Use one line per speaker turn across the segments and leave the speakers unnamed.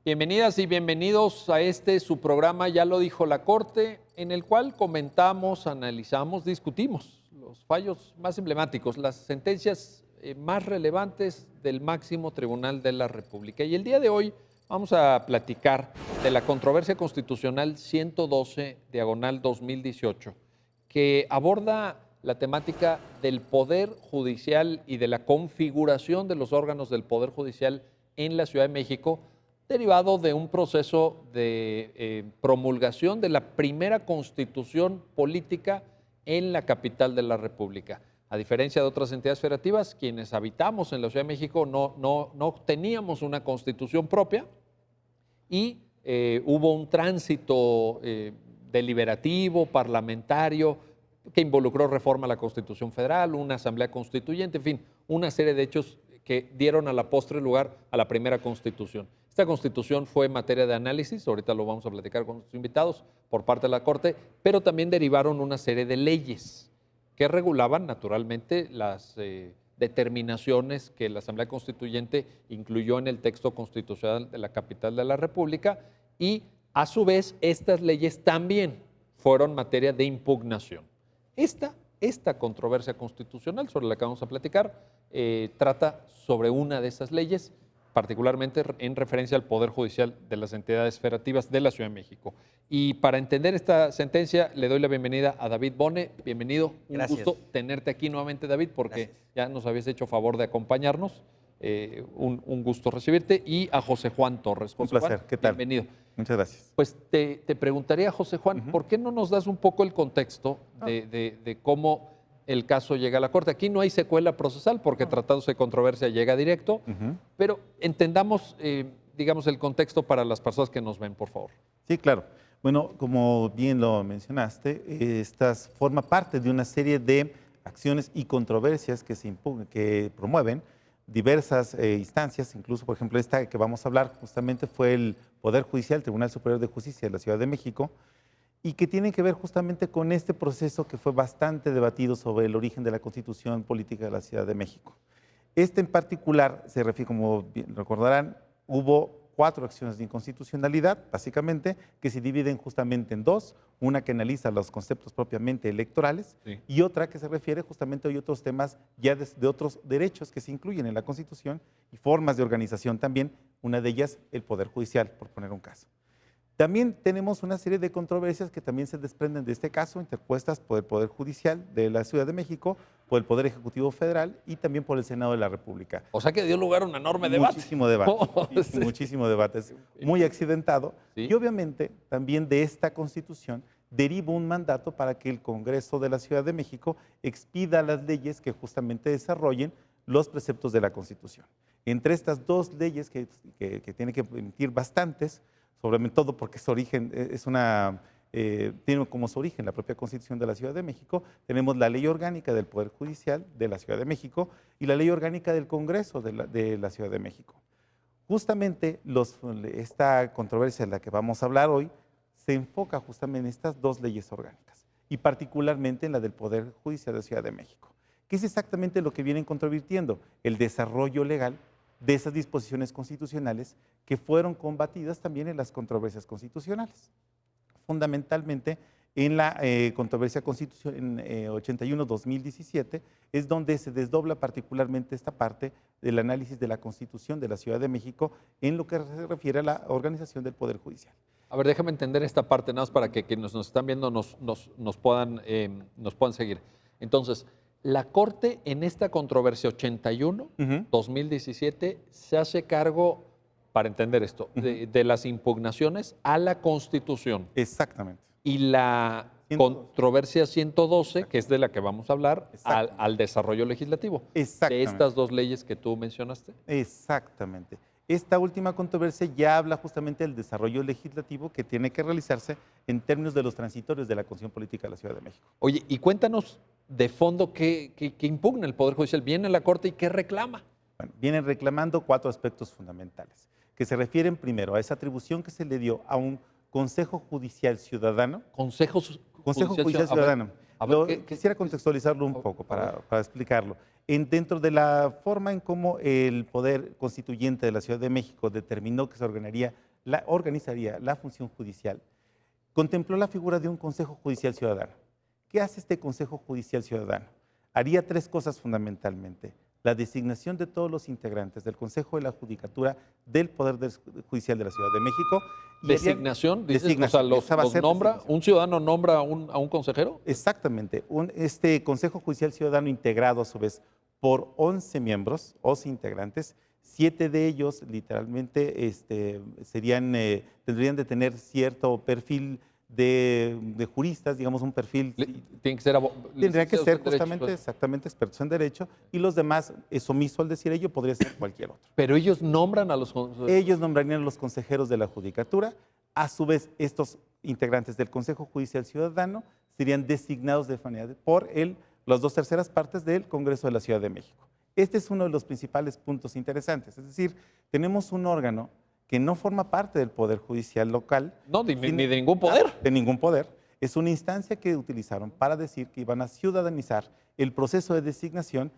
Bienvenidas y bienvenidos a su programa, ya lo dijo la Corte, en el cual comentamos, analizamos, discutimos los fallos más emblemáticos, las sentencias más relevantes del máximo tribunal de la República. Y el día de hoy vamos a platicar de la controversia constitucional 112/2018, que aborda la temática del Poder Judicial y de la configuración de los órganos del Poder Judicial en la Ciudad de México, derivado de un proceso de promulgación de la primera constitución política en la capital de la República. A diferencia de otras entidades federativas, quienes habitamos en la Ciudad de México no teníamos una constitución propia y hubo un tránsito deliberativo, parlamentario, que involucró reforma a la Constitución Federal, una asamblea constituyente, en fin, una serie de hechos que dieron a la postre lugar a la primera constitución. Esta constitución fue materia de análisis, ahorita lo vamos a platicar con nuestros invitados por parte de la Corte, pero también derivaron una serie de leyes que regulaban naturalmente las determinaciones que la Asamblea Constituyente incluyó en el texto constitucional de la capital de la República y a su vez estas leyes también fueron materia de impugnación. Esta controversia constitucional sobre la que vamos a platicar trata sobre una de esas leyes, particularmente en referencia al Poder Judicial de las entidades federativas de la Ciudad de México. Y para entender esta sentencia, le doy la bienvenida a David Bone. Bienvenido.
Gracias.
Un gusto tenerte aquí nuevamente, David, porque
Gracias.
ya nos habías hecho favor de acompañarnos. Un gusto recibirte. Y a José Juan Torres. José
Un placer.
Juan,
¿Qué tal?
bienvenido.
Muchas gracias.
Pues te preguntaría, José Juan, ¿por qué no nos das un poco el contexto de cómo el caso llega a la Corte? Aquí no hay secuela procesal porque tratándose de controversia llega directo, pero entendamos, digamos, el contexto para las personas que nos ven, por favor.
Sí, claro. Bueno, como bien lo mencionaste, estas forma parte de una serie de acciones y controversias que promueven diversas instancias, incluso, por ejemplo, esta que vamos a hablar justamente fue el Poder Judicial, Tribunal Superior de Justicia de la Ciudad de México, y que tienen que ver justamente con este proceso que fue bastante debatido sobre el origen de la Constitución Política de la Ciudad de México. Este en particular se refiere, como bien recordarán, hubo 4 acciones de inconstitucionalidad, básicamente, que se dividen justamente en 2, una que analiza los conceptos propiamente electorales y otra que se refiere justamente a otros temas ya de otros derechos que se incluyen en la Constitución y formas de organización también, una de ellas el Poder Judicial, por poner un caso. También tenemos una serie de controversias que también se desprenden de este caso, interpuestas por el Poder Judicial de la Ciudad de México, por el Poder Ejecutivo Federal y también por el Senado de la República.
O sea que dio lugar a un enorme debate.
Muchísimo debate,
Sí.
muchísimo debate, es muy accidentado.
Sí.
Y obviamente también de esta Constitución deriva un mandato para que el Congreso de la Ciudad de México expida las leyes que justamente desarrollen los preceptos de la Constitución. Entre estas 2 leyes que tienen que emitir bastantes, sobre todo porque su origen tiene como su origen la propia Constitución de la Ciudad de México, tenemos la Ley Orgánica del Poder Judicial de la Ciudad de México y la Ley Orgánica del Congreso de la Ciudad de México. Justamente esta controversia de la que vamos a hablar hoy se enfoca justamente en estas 2 leyes orgánicas y particularmente en la del Poder Judicial de la Ciudad de México, que es exactamente lo que vienen controvirtiendo, el desarrollo legal de esas disposiciones constitucionales que fueron combatidas también en las controversias constitucionales. Fundamentalmente en la controversia constitucional 81-2017 es donde se desdobla particularmente esta parte del análisis de la Constitución de la Ciudad de México en lo que se refiere a la organización del Poder Judicial.
A ver, déjame entender esta parte, nada más para que quienes nos están viendo nos puedan seguir. Entonces, la Corte en esta controversia 81-2017 se hace cargo, para entender esto, de las impugnaciones a la Constitución.
Exactamente.
Y la controversia 112, que es de la que vamos a hablar, al desarrollo legislativo. De estas 2 leyes que tú mencionaste.
Exactamente. Esta última controversia ya habla justamente del desarrollo legislativo que tiene que realizarse en términos de los transitorios de la Constitución Política de la Ciudad de México.
Oye, y cuéntanos de fondo qué impugna el Poder Judicial. ¿Viene a la Corte y qué reclama?
Bueno, vienen reclamando 4 aspectos fundamentales, que se refieren primero a esa atribución que se le dio a un Consejo Judicial Ciudadano.
Consejo
Judicial Ciudadano. Quisiera contextualizarlo un poco para explicarlo. Dentro de la forma en cómo el Poder Constituyente de la Ciudad de México determinó que se ordenaría organizaría la función judicial, contempló la figura de un Consejo Judicial Ciudadano. ¿Qué hace este Consejo Judicial Ciudadano? Haría tres cosas fundamentalmente: la designación de todos los integrantes del Consejo de la Judicatura del Poder Judicial de la Ciudad de México. Y
¿Designación? Dices,
designación.
o sea, los nombra, ¿un ciudadano nombra a un consejero?
Exactamente. Este Consejo Judicial Ciudadano integrado a su vez por 11 miembros, 11 integrantes, 7 de ellos literalmente tendrían de tener cierto perfil de juristas, digamos un perfil.
Tienen que ser
Tendría que ser justamente,
pues.
exactamente, expertos en derecho, y los demás, es omiso al decir ello, podría ser cualquier otro.
Pero ellos nombran a los consejeros.
Ellos nombrarían a los consejeros de la Judicatura. A su vez, estos integrantes del Consejo Judicial Ciudadano serían designados de manera por las 2/3 partes del Congreso de la Ciudad de México. Este es uno de los principales puntos interesantes. Es decir, tenemos un órgano que no forma parte del Poder Judicial local.
No, ni de ningún poder.
De ningún poder. Es una instancia que utilizaron para decir que iban a ciudadanizar el proceso de designación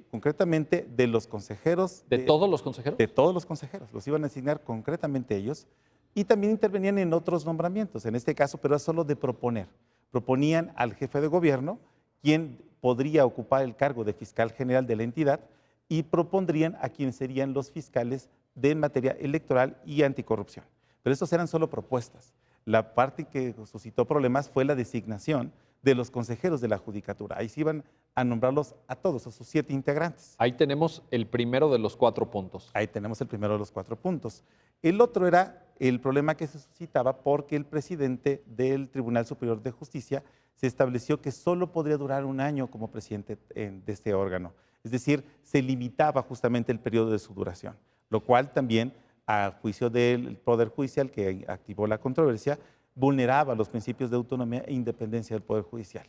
concretamente de los consejeros.
¿De todos los consejeros?
De todos los consejeros. Los iban a asignar concretamente ellos. Y también intervenían en otros nombramientos, en este caso, pero es solo de proponer. Proponían al jefe de gobierno, quien podría ocupar el cargo de fiscal general de la entidad, y propondrían a quienes serían los fiscales de materia electoral y anticorrupción. Pero estos eran solo propuestas. La parte que suscitó problemas fue la designación de los consejeros de la Judicatura. Ahí se iban a nombrarlos a todos, a sus 7 integrantes.
Ahí tenemos el primero de los 4 puntos.
Ahí tenemos el primero de los 4 puntos. El otro era el problema que se suscitaba porque el presidente del Tribunal Superior de Justicia se estableció que solo podría durar un año como presidente de este órgano. Es decir, se limitaba justamente el periodo de su duración, lo cual también, a juicio del Poder Judicial que activó la controversia, vulneraba los principios de autonomía e independencia del Poder Judicial.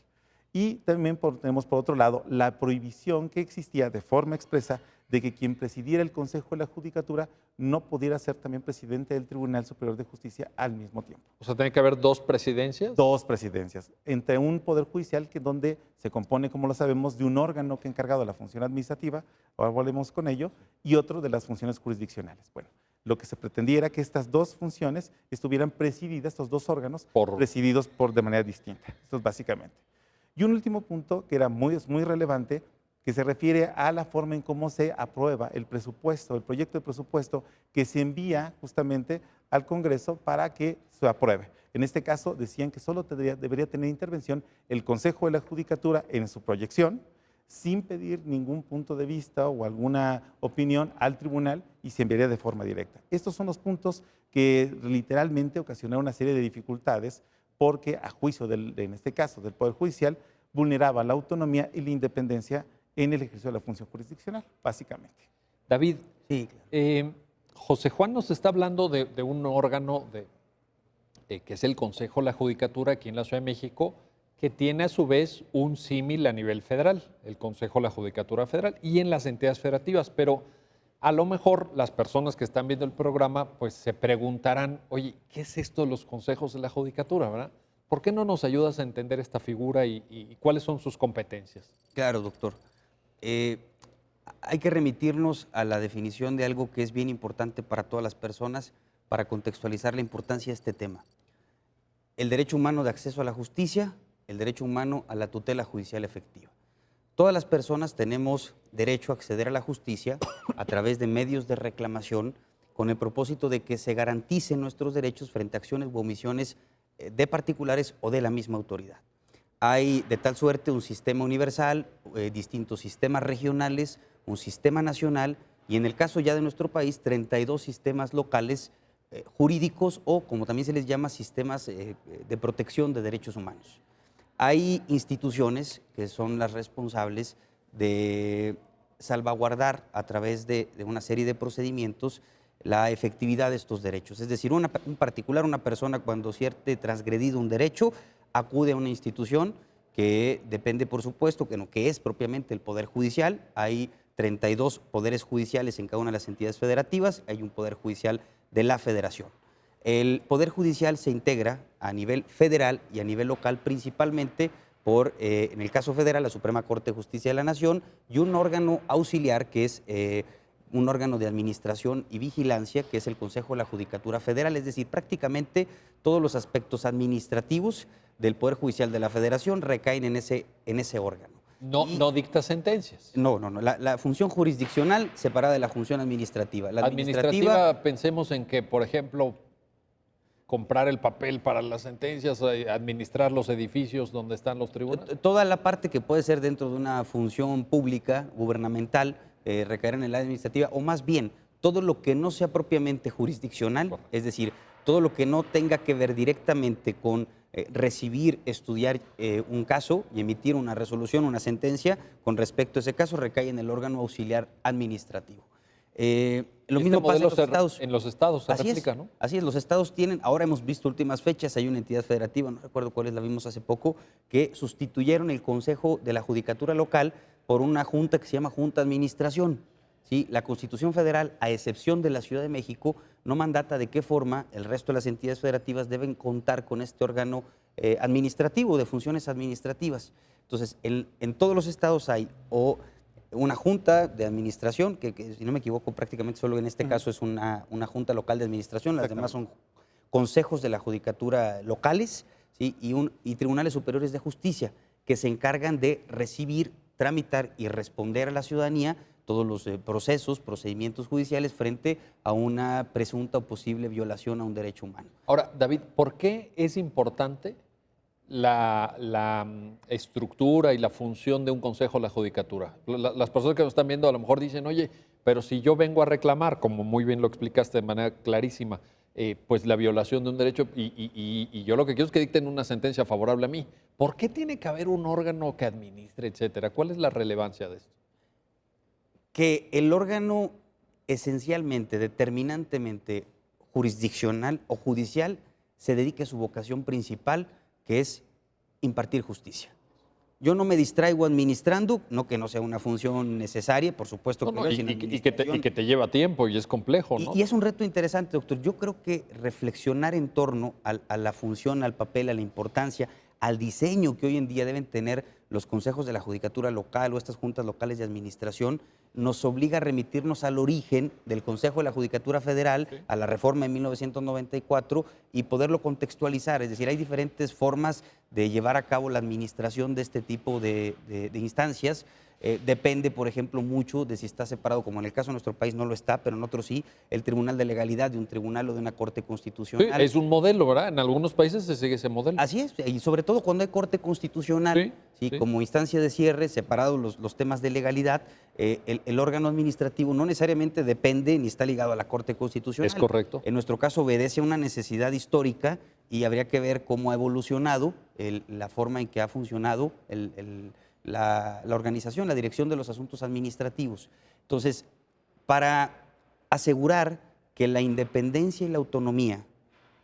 Y también tenemos, por otro lado, la prohibición que existía de forma expresa de que quien presidiera el Consejo de la Judicatura no pudiera ser también presidente del Tribunal Superior de Justicia al mismo tiempo.
O sea, ¿tiene que haber 2 presidencias?
2 presidencias, entre un Poder Judicial donde se compone, como lo sabemos, de un órgano que encargado de la función administrativa, ahora volvemos con ello, y otro de las funciones jurisdiccionales. Bueno, lo que se pretendía era que estas 2 funciones estuvieran presididas, estos 2 órganos, presididos de manera distinta. Esto es básicamente. Y un último punto que era muy relevante, que se refiere a la forma en cómo se aprueba el presupuesto, el proyecto de presupuesto que se envía justamente al Congreso para que se apruebe. En este caso decían que solo debería tener intervención el Consejo de la Judicatura en su proyección, sin pedir ningún punto de vista o alguna opinión al tribunal, y se enviaría de forma directa. Estos son los puntos que literalmente ocasionaron una serie de dificultades porque, a juicio en este caso del Poder Judicial, vulneraba la autonomía y la independencia en el ejercicio de la función jurisdiccional, básicamente.
David,
sí, claro.
José Juan nos está hablando de un órgano que es el Consejo de la Judicatura aquí en la Ciudad de México, que tiene a su vez un símil a nivel federal, el Consejo de la Judicatura Federal y en las entidades federativas, pero a lo mejor las personas que están viendo el programa pues se preguntarán, oye, ¿qué es esto de los consejos de la Judicatura, verdad? ¿Por qué no nos ayudas a entender esta figura y cuáles son sus competencias?
Claro, doctor. Hay que remitirnos a la definición de algo que es bien importante para todas las personas para contextualizar la importancia de este tema. El derecho humano de acceso a la justicia, el derecho humano a la tutela judicial efectiva. Todas las personas tenemos derecho a acceder a la justicia a través de medios de reclamación con el propósito de que se garanticen nuestros derechos frente a acciones u omisiones de particulares o de la misma autoridad. Hay de tal suerte un sistema universal, distintos sistemas regionales, un sistema nacional y en el caso ya de nuestro país 32 sistemas locales jurídicos o como también se les llama sistemas de protección de derechos humanos. Hay instituciones que son las responsables de salvaguardar a través de una serie de procedimientos la efectividad de estos derechos. Es decir, en particular una persona cuando siente transgredido un derecho acude a una institución que depende, por supuesto, que es propiamente el Poder Judicial. Hay 32 poderes judiciales en cada una de las entidades federativas, hay un Poder Judicial de la Federación. El Poder Judicial se integra a nivel federal y a nivel local principalmente por, en el caso federal, la Suprema Corte de Justicia de la Nación y un órgano auxiliar que es un órgano de administración y vigilancia, que es el Consejo de la Judicatura Federal, es decir, prácticamente todos los aspectos administrativos del Poder Judicial de la Federación recaen en ese órgano.
No dicta sentencias.
No. La función jurisdiccional separada de la función administrativa. La
administrativa, pensemos en que, por ejemplo, comprar el papel para las sentencias, administrar los edificios donde están los tribunales.
Toda la parte que puede ser dentro de una función pública, gubernamental, recaer en la administrativa, o más bien, todo lo que no sea propiamente jurisdiccional,
Correcto.
es decir, todo lo que no tenga que ver directamente con recibir, estudiar un caso y emitir una resolución, una sentencia con respecto a ese caso, recae en el órgano auxiliar administrativo. Lo mismo pasa en los estados.
En los estados se replica, ¿no?
Así es, los estados tienen, ahora hemos visto últimas fechas, hay una entidad federativa, no recuerdo cuál es, la vimos hace poco, que sustituyeron el Consejo de la Judicatura Local por una junta que se llama Junta de Administración. ¿Sí? La Constitución Federal, a excepción de la Ciudad de México, no mandata de qué forma el resto de las entidades federativas deben contar con este órgano administrativo, de funciones administrativas. Entonces, en todos los estados hay o una junta de administración, que si no me equivoco prácticamente solo en este caso es una junta local de administración, las demás son consejos de la judicatura locales, ¿sí? y tribunales superiores de justicia, que se encargan de recibir, tramitar y responder a la ciudadanía todos los procedimientos judiciales frente a una presunta o posible violación a un derecho humano.
Ahora, David, ¿por qué es importante la estructura y la función de un consejo de la judicatura? Las personas que nos están viendo a lo mejor dicen, oye, pero si yo vengo a reclamar, como muy bien lo explicaste de manera clarísima, pues la violación de un derecho y yo lo que quiero es que dicten una sentencia favorable a mí. ¿Por qué tiene que haber un órgano que administre, etcétera? ¿Cuál es la relevancia de esto?
Que el órgano esencialmente, determinantemente jurisdiccional o judicial se dedique a su vocación principal, que es impartir justicia. Yo no me distraigo administrando, no que no sea una función necesaria, por supuesto que
y que te lleva tiempo y es complejo, ¿no?
Y es un reto interesante, doctor. Yo creo que reflexionar en torno a la función, al papel, a la importancia, al diseño que hoy en día deben tener los consejos de la judicatura local o estas juntas locales de administración, nos obliga a remitirnos al origen del Consejo de la Judicatura Federal, sí, a la reforma de 1994 y poderlo contextualizar. Es decir, hay diferentes formas de llevar a cabo la administración de este tipo de instancias. Depende, por ejemplo, mucho de si está separado, como en el caso de nuestro país no lo está, pero en otros sí, el Tribunal de Legalidad de un tribunal o de una corte constitucional.
Sí, es un modelo, ¿verdad? En algunos países se sigue ese modelo.
Así es, y sobre todo cuando hay corte constitucional, sí, como instancia de cierre, separados los temas de legalidad, el órgano administrativo no necesariamente depende ni está ligado a la corte constitucional.
Es correcto.
En nuestro caso obedece a una necesidad histórica y habría que ver cómo ha evolucionado la forma en que ha funcionado la organización, la dirección de los asuntos administrativos. Entonces, para asegurar que la independencia y la autonomía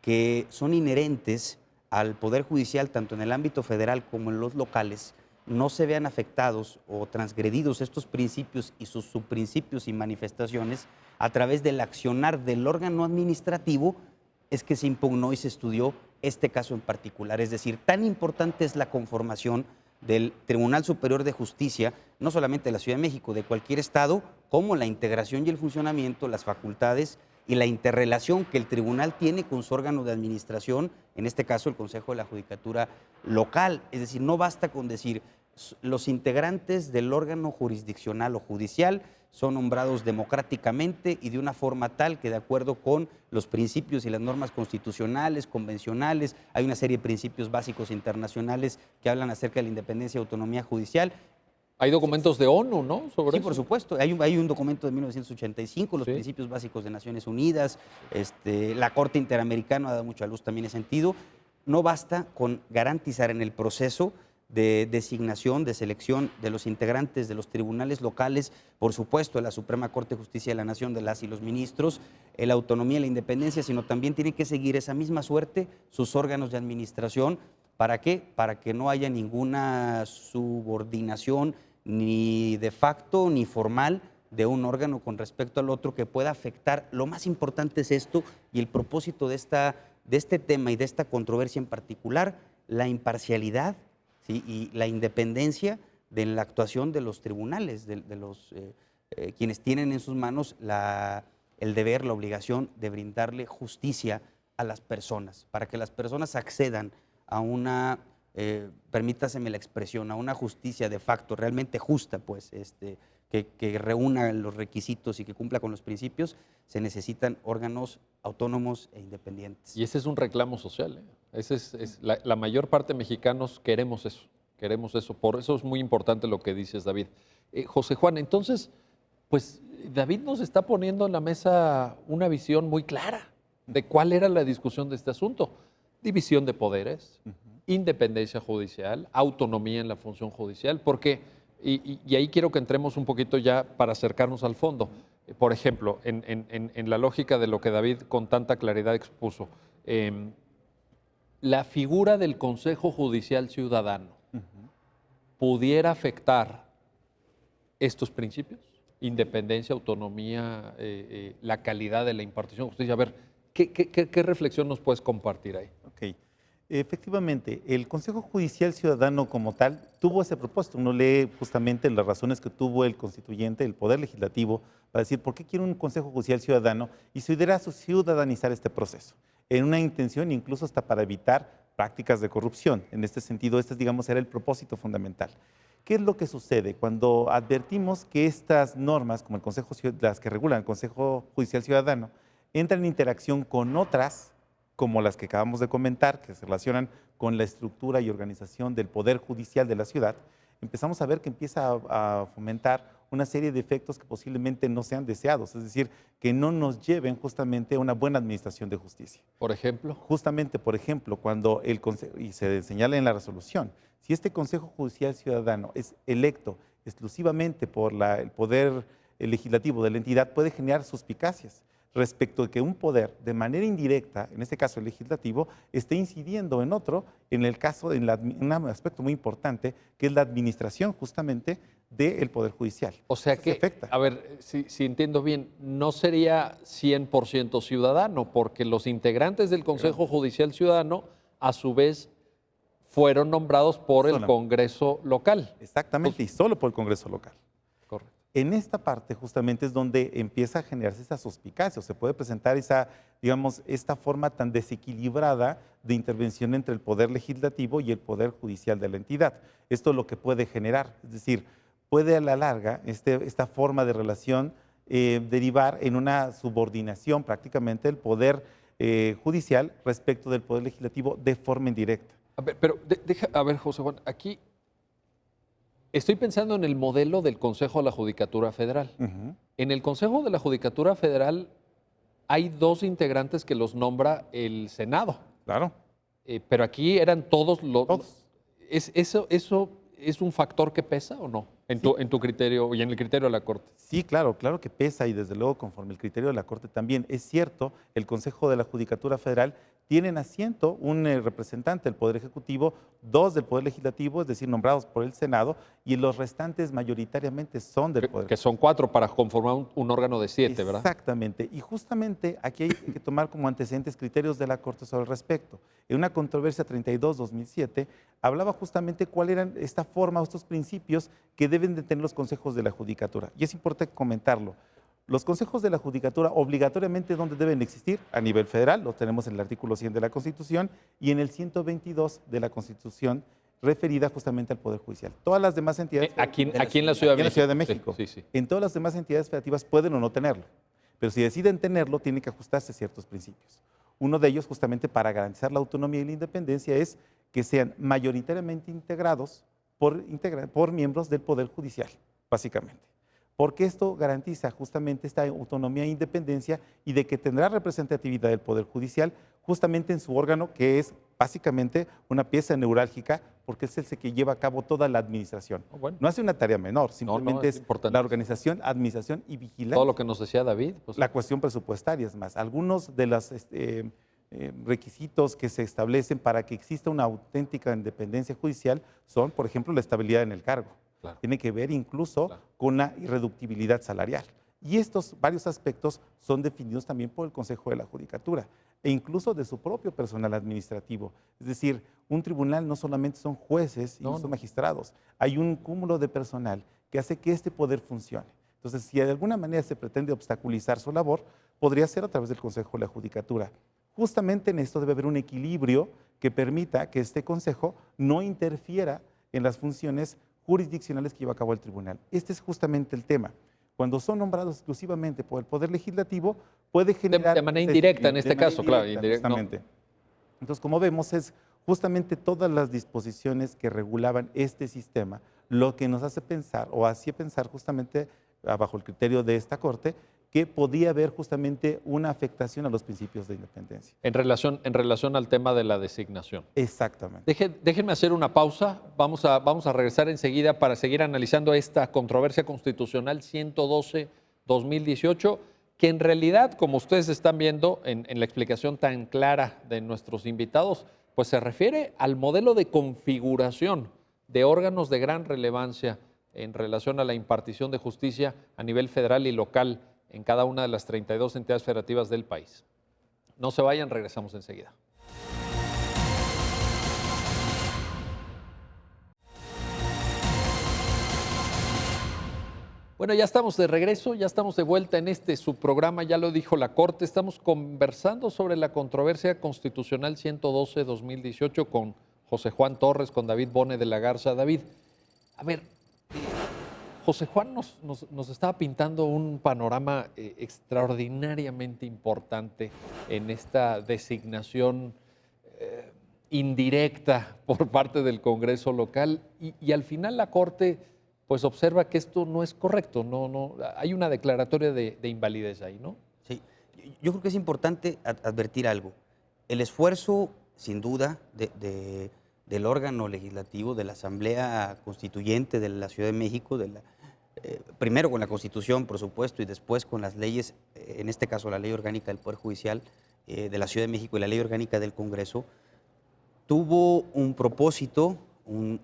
que son inherentes al Poder Judicial, tanto en el ámbito federal como en los locales, no se vean afectados o transgredidos estos principios y sus subprincipios y manifestaciones a través del accionar del órgano administrativo, es que se impugnó y se estudió este caso en particular. Es decir, tan importante es la conformación del Tribunal Superior de Justicia, no solamente de la Ciudad de México, de cualquier estado, como la integración y el funcionamiento, las facultades y la interrelación que el tribunal tiene con su órgano de administración, en este caso el Consejo de la Judicatura Local. Es decir, no basta con decir los integrantes del órgano jurisdiccional o judicial son nombrados democráticamente y de una forma tal que de acuerdo con los principios y las normas constitucionales, convencionales, hay una serie de principios básicos internacionales que hablan acerca de la independencia y autonomía judicial.
Hay documentos de ONU, ¿no? Sobre
sí, por supuesto. Hay un documento de 1985, los principios básicos de Naciones Unidas, la Corte Interamericana ha dado mucha luz también en ese sentido. No basta con garantizar en el proceso de designación, de selección de los integrantes de los tribunales locales, por supuesto, de la Suprema Corte de Justicia de la Nación, de las y los ministros, la autonomía y la independencia, sino también tiene que seguir esa misma suerte sus órganos de administración. ¿Para qué? Para que no haya ninguna subordinación ni de facto ni formal de un órgano con respecto al otro que pueda afectar. Lo más importante es esto y el propósito de este tema y de esta controversia en particular, la imparcialidad, ¿sí? Y la independencia de la actuación de los tribunales, de quienes tienen en sus manos el deber, la obligación de brindarle justicia a las personas, para que las personas accedan a una, permítaseme la expresión, a una justicia de facto, realmente justa, pues, que reúna los requisitos y que cumpla con los principios. Se necesitan órganos autónomos e independientes.
Y ese es un reclamo social, ¿eh? La mayor parte de mexicanos queremos eso, queremos eso. Por eso es muy importante lo que dices, David. José Juan, entonces, pues David nos está poniendo en la mesa una visión muy clara de cuál era la discusión de este asunto. División de poderes, independencia judicial, autonomía en la función judicial, porque, y ahí quiero que entremos un poquito ya para acercarnos al fondo. Por ejemplo, en la lógica de lo que David con tanta claridad expuso, la figura del Consejo Judicial Ciudadano pudiera afectar estos principios, independencia, autonomía, la calidad de la impartición de justicia. A ver, ¿qué reflexión nos puedes compartir ahí?
Ok. Efectivamente, el Consejo Judicial Ciudadano como tal tuvo ese propósito. Uno lee justamente las razones que tuvo el constituyente, el Poder Legislativo, para decir por qué quiere un Consejo Judicial Ciudadano y su idea era ciudadanizar este proceso, en una intención incluso hasta para evitar prácticas de corrupción. En este sentido, digamos, era el propósito fundamental. ¿Qué es lo que sucede? Cuando advertimos que estas normas, como las que regulan el Consejo Judicial Ciudadano, entran en interacción con otras, como las que acabamos de comentar, que se relacionan con la estructura y organización del Poder Judicial de la ciudad, empezamos a ver que empieza a fomentar una serie de efectos que posiblemente no sean deseados, es decir, que no nos lleven justamente a una buena administración de justicia.
Por ejemplo.
Justamente, por ejemplo, cuando y se señala en la resolución, si este Consejo Judicial Ciudadano es electo exclusivamente por el Poder Legislativo de la entidad, puede generar suspicacias respecto de que un poder, de manera indirecta, en este caso el legislativo, esté incidiendo en otro, en el caso, un aspecto muy importante, que es la administración justamente del Poder Judicial.
O sea que, a ver, si entiendo bien, no sería 100% ciudadano, porque los integrantes del Consejo Judicial Ciudadano, a su vez, fueron nombrados por el Congreso local.
Exactamente, y solo por el Congreso local.
Correcto.
En esta parte justamente es donde empieza a generarse esa suspicacia, o se puede presentar esta forma tan desequilibrada de intervención entre el Poder Legislativo y el Poder Judicial de la entidad. Esto es lo que puede generar, es decir, puede a la larga esta forma de relación derivar en una subordinación prácticamente del Poder Judicial respecto del Poder Legislativo de forma indirecta.
A ver, pero a ver, José Juan, aquí estoy pensando en el modelo del Consejo de la Judicatura Federal. En el Consejo de la Judicatura Federal hay 2 integrantes que los nombra el Senado.
Claro.
Pero aquí eran todos los...
Todos.
¿Eso es un factor que pesa o no? En tu criterio y en el criterio de la Corte.
Sí, claro que pesa y desde luego conforme el criterio de la Corte también. Es cierto, el Consejo de la Judicatura Federal tienen asiento un representante del Poder Ejecutivo, 2 del Poder Legislativo, es decir, nombrados por el Senado, y los restantes mayoritariamente son del Poder Ejecutivo.
Que son 4 para conformar un órgano de 7, ¿verdad?
Exactamente, y justamente aquí hay que tomar como antecedentes criterios de la Corte sobre el respecto. En una controversia 32-2007 hablaba justamente cuál eran esta forma o estos principios que deben de tener los consejos de la Judicatura, y es importante comentarlo. Los consejos de la Judicatura obligatoriamente, ¿dónde deben existir? A nivel federal, lo tenemos en el artículo 100 de la Constitución y en el 122 de la Constitución referida justamente al Poder Judicial. Todas las demás entidades...
Aquí en la Ciudad de México.
En la Ciudad de México.
Sí.
En todas las demás entidades federativas pueden o no tenerlo, pero si deciden tenerlo, tienen que ajustarse a ciertos principios. Uno de ellos, justamente para garantizar la autonomía y la independencia, es que sean mayoritariamente integrados por miembros del Poder Judicial, básicamente. Porque esto garantiza justamente esta autonomía e independencia y de que tendrá representatividad del Poder Judicial justamente en su órgano, que es básicamente una pieza neurálgica, porque es el que lleva a cabo toda la administración.
Bueno.
No hace una tarea menor, simplemente es la organización, administración y vigilancia.
Todo lo que nos decía David.
Pues, la cuestión presupuestaria es más. Algunos de los requisitos que se establecen para que exista una auténtica independencia judicial son, por ejemplo, la estabilidad en el cargo. Claro. Tiene que ver incluso con la irreductibilidad salarial. Y estos varios aspectos son definidos también por el Consejo de la Judicatura e incluso de su propio personal administrativo. Es decir, un tribunal no solamente son jueces y no son magistrados, hay un cúmulo de personal que hace que este poder funcione. Entonces, si de alguna manera se pretende obstaculizar su labor, podría ser a través del Consejo de la Judicatura. Justamente en esto debe haber un equilibrio que permita que este Consejo no interfiera en las funciones jurisdiccionales que lleva a cabo el tribunal. Este es justamente el tema. Cuando son nombrados exclusivamente por el Poder Legislativo, puede generar...
De manera indirecta en este caso, claro.
Justamente. Entonces, como vemos, es justamente todas las disposiciones que regulaban este sistema lo que nos hace pensar, o hacía pensar justamente, bajo el criterio de esta Corte, que podía haber justamente una afectación a los principios de independencia.
En relación al tema de la designación.
Exactamente.
Déjenme hacer una pausa. Vamos a regresar enseguida para seguir analizando esta controversia constitucional 112-2018, que en realidad, como ustedes están viendo en la explicación tan clara de nuestros invitados, pues se refiere al modelo de configuración de órganos de gran relevancia en relación a la impartición de justicia a nivel federal y local en cada una de las 32 entidades federativas del país. No se vayan, regresamos enseguida. Bueno, ya estamos de regreso, ya estamos de vuelta en su programa, ya lo dijo la Corte, estamos conversando sobre la controversia constitucional 112-2018 con José Juan Torres, con David Bone de la Garza. David, a ver, José Juan nos estaba pintando un panorama extraordinariamente importante en esta designación indirecta por parte del Congreso local y al final la Corte pues observa que esto no es correcto, no, hay una declaratoria de invalidez ahí, ¿no?
Sí, yo creo que es importante advertir algo. El esfuerzo, sin duda, del órgano legislativo, de la Asamblea Constituyente de la Ciudad de México, primero con la Constitución, por supuesto, y después con las leyes, en este caso la Ley Orgánica del Poder Judicial de la Ciudad de México y la Ley Orgánica del Congreso, tuvo un propósito,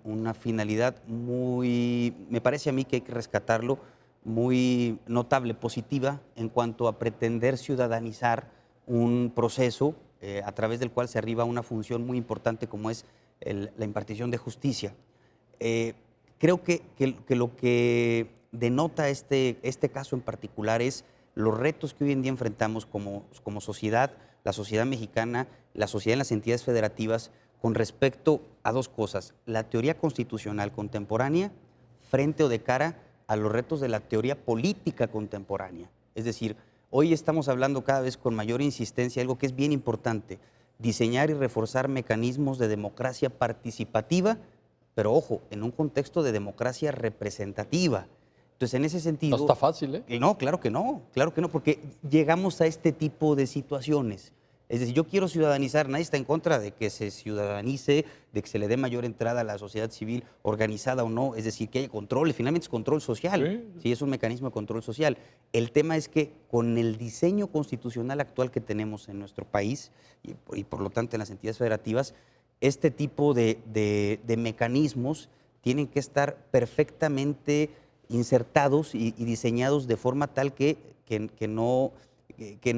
una finalidad muy, me parece a mí que hay que rescatarlo, muy notable, positiva, en cuanto a pretender ciudadanizar un proceso a través del cual se arriba a una función muy importante como es la impartición de justicia. Creo que lo que denota este caso en particular es los retos que hoy en día enfrentamos como sociedad, la sociedad mexicana, la sociedad en las entidades federativas, con respecto a dos cosas: la teoría constitucional contemporánea frente o de cara a los retos de la teoría política contemporánea. Es decir, hoy estamos hablando cada vez con mayor insistencia de algo que es bien importante: diseñar y reforzar mecanismos de democracia participativa, pero ojo, en un contexto de democracia representativa. Entonces, en ese sentido...
No está fácil, ¿eh?
No, claro que no, porque llegamos a este tipo de situaciones. Es decir, yo quiero ciudadanizar, nadie está en contra de que se ciudadanice, de que se le dé mayor entrada a la sociedad civil, organizada o no, es decir, que haya control, finalmente es control social, sí, es un mecanismo de control social. El tema es que con el diseño constitucional actual que tenemos en nuestro país y por lo tanto en las entidades federativas, este tipo de mecanismos tienen que estar perfectamente insertados y diseñados de forma tal que no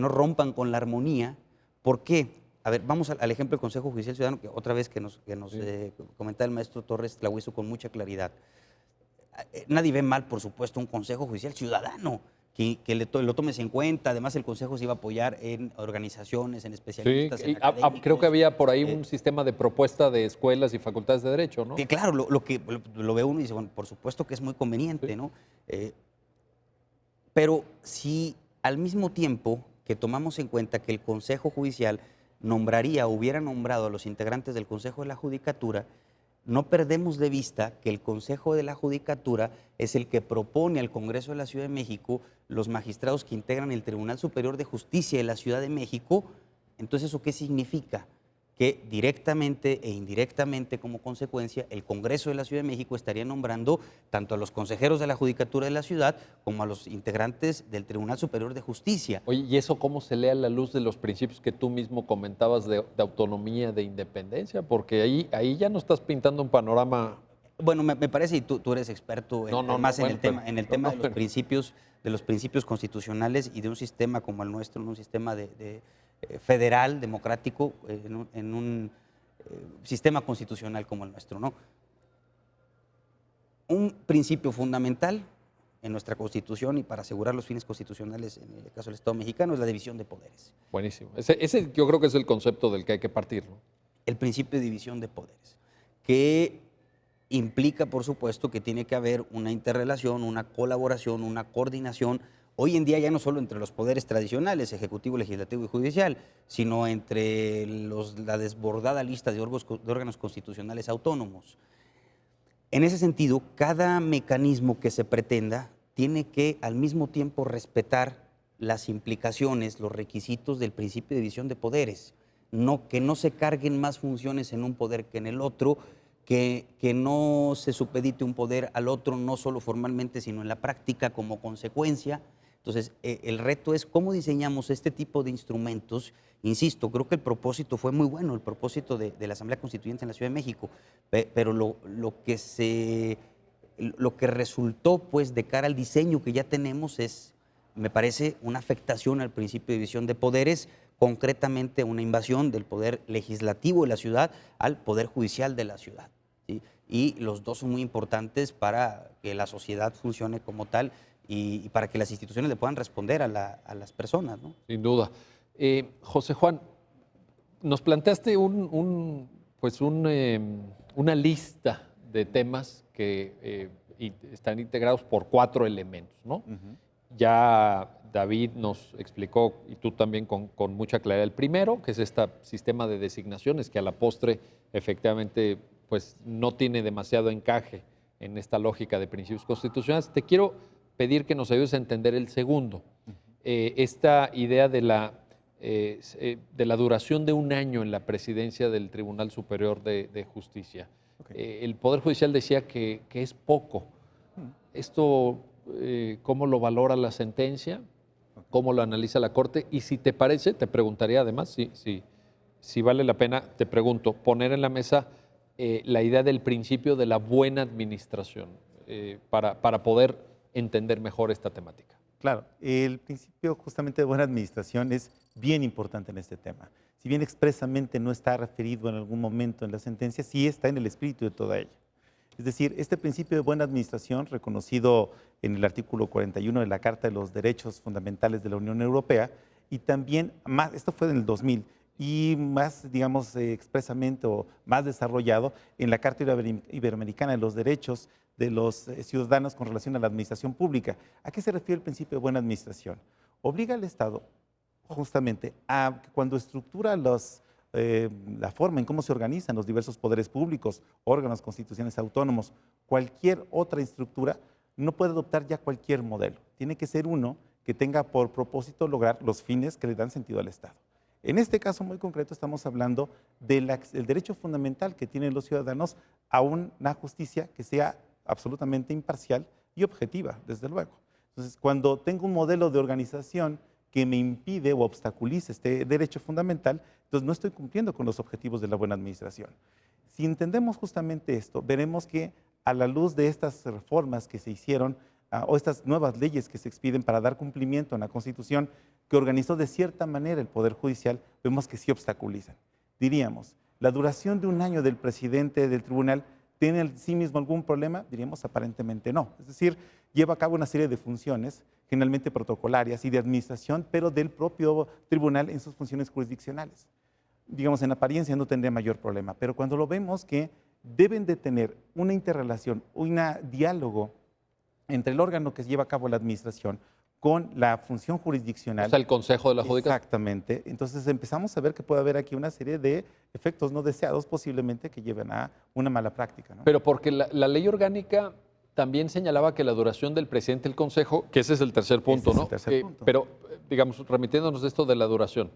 rompan con la armonía. ¿Por qué? A ver, vamos al ejemplo del Consejo Judicial Ciudadano, que otra vez que nos comentaba el maestro Torres Tlahuizo con mucha claridad. Nadie ve mal, por supuesto, un Consejo Judicial Ciudadano, que lo tomes en cuenta. Además, el Consejo se iba a apoyar en organizaciones, en especialistas, en académicos.
Creo que había por ahí un sistema de propuesta de escuelas y facultades de Derecho, ¿no?
Que claro, lo ve uno y dice, bueno, por supuesto que es muy conveniente, sí, ¿no? Pero si al mismo tiempo que tomamos en cuenta que el Consejo Judicial hubiera nombrado a los integrantes del Consejo de la Judicatura, no perdemos de vista que el Consejo de la Judicatura es el que propone al Congreso de la Ciudad de México los magistrados que integran el Tribunal Superior de Justicia de la Ciudad de México. Entonces, ¿eso qué significa? Que directamente e indirectamente, como consecuencia, el Congreso de la Ciudad de México estaría nombrando tanto a los consejeros de la Judicatura de la ciudad como a los integrantes del Tribunal Superior de Justicia.
Oye, ¿y eso cómo se lee a la luz de los principios que tú mismo comentabas de autonomía, de independencia? Porque ahí ya no estás pintando un panorama...
Bueno, me parece, y tú eres experto en el tema de los principios constitucionales y de un sistema como el nuestro, un sistema federal, democrático, en un sistema constitucional como el nuestro, ¿no? Un principio fundamental en nuestra Constitución y para asegurar los fines constitucionales en el caso del Estado mexicano es la división de poderes.
Buenísimo. Ese yo creo que es el concepto del que hay que partir, ¿no?
El principio de división de poderes, que implica, por supuesto, que tiene que haber una interrelación, una colaboración, una coordinación, hoy en día ya no solo entre los poderes tradicionales, ejecutivo, legislativo y judicial, sino entre la desbordada lista de órganos constitucionales autónomos. En ese sentido, cada mecanismo que se pretenda tiene que al mismo tiempo respetar las implicaciones, los requisitos del principio de división de poderes, que no se carguen más funciones en un poder que en el otro, que no se supedite un poder al otro, no solo formalmente, sino en la práctica como consecuencia. Entonces, el reto es cómo diseñamos este tipo de instrumentos. Insisto, creo que el propósito fue muy bueno, el propósito de la Asamblea Constituyente en la Ciudad de México, pero lo que resultó pues de cara al diseño que ya tenemos es, me parece, una afectación al principio de división de poderes, concretamente una invasión del poder legislativo de la ciudad al poder judicial de la ciudad, ¿sí? Y los dos son muy importantes para que la sociedad funcione como tal y para que las instituciones le puedan responder a las personas, ¿no?
Sin duda. José Juan, nos planteaste una lista de temas que están integrados por 4 elementos, ¿no? Ya David nos explicó, y tú también con mucha claridad, el primero, que es este sistema de designaciones, que a la postre efectivamente pues, no tiene demasiado encaje en esta lógica de principios constitucionales. Te quiero pedir que nos ayudes a entender el segundo, esta idea de la duración de un año en la presidencia del Tribunal Superior de Justicia. Okay. El Poder Judicial decía que es poco. Esto, ¿cómo lo valora la sentencia? ¿Cómo lo analiza la Corte? Y si te parece, te preguntaría además, si vale la pena, te pregunto, poner en la mesa la idea del principio de la buena administración para poder entender mejor esta temática.
Claro, el principio justamente de buena administración es bien importante en este tema. Si bien expresamente no está referido en algún momento en la sentencia, sí está en el espíritu de toda ella. Es decir, este principio de buena administración, reconocido en el artículo 41 de la Carta de los Derechos Fundamentales de la Unión Europea, y también más, esto fue en el 2000, y más, digamos, expresamente o más desarrollado en la Carta Iberoamericana de los Derechos de los ciudadanos con relación a la administración pública. ¿A qué se refiere el principio de buena administración? Obliga al Estado justamente a que cuando estructura la forma en cómo se organizan los diversos poderes públicos, órganos, constituciones autónomos, cualquier otra estructura, no puede adoptar ya cualquier modelo. Tiene que ser uno que tenga por propósito lograr los fines que le dan sentido al Estado. En este caso muy concreto estamos hablando del derecho fundamental que tienen los ciudadanos a una justicia que sea absolutamente imparcial y objetiva, desde luego. Entonces, cuando tengo un modelo de organización que me impide o obstaculiza este derecho fundamental, entonces no estoy cumpliendo con los objetivos de la buena administración. Si entendemos justamente esto, veremos que a la luz de estas reformas que se hicieron o estas nuevas leyes que se expiden para dar cumplimiento a la Constitución que organizó de cierta manera el Poder Judicial, vemos que sí obstaculizan. Diríamos, la duración de un año del presidente del tribunal ¿tiene en sí mismo algún problema? Diríamos aparentemente no. Es decir, lleva a cabo una serie de funciones, generalmente protocolarias y de administración, pero del propio tribunal en sus funciones jurisdiccionales. Digamos, en apariencia no tendría mayor problema, pero cuando lo vemos que deben de tener una interrelación, un diálogo entre el órgano que lleva a cabo la administración con la función jurisdiccional.
O sea, el Consejo de la Judicatura.
Exactamente. Entonces empezamos a ver que puede haber aquí una serie de efectos no deseados posiblemente que lleven a una mala práctica, ¿no?
Pero porque la ley orgánica también señalaba que la duración del presidente del Consejo, que ese es el tercer punto,
ese
¿no?
Es el tercer punto.
Pero, digamos, remitiéndonos de esto de la duración,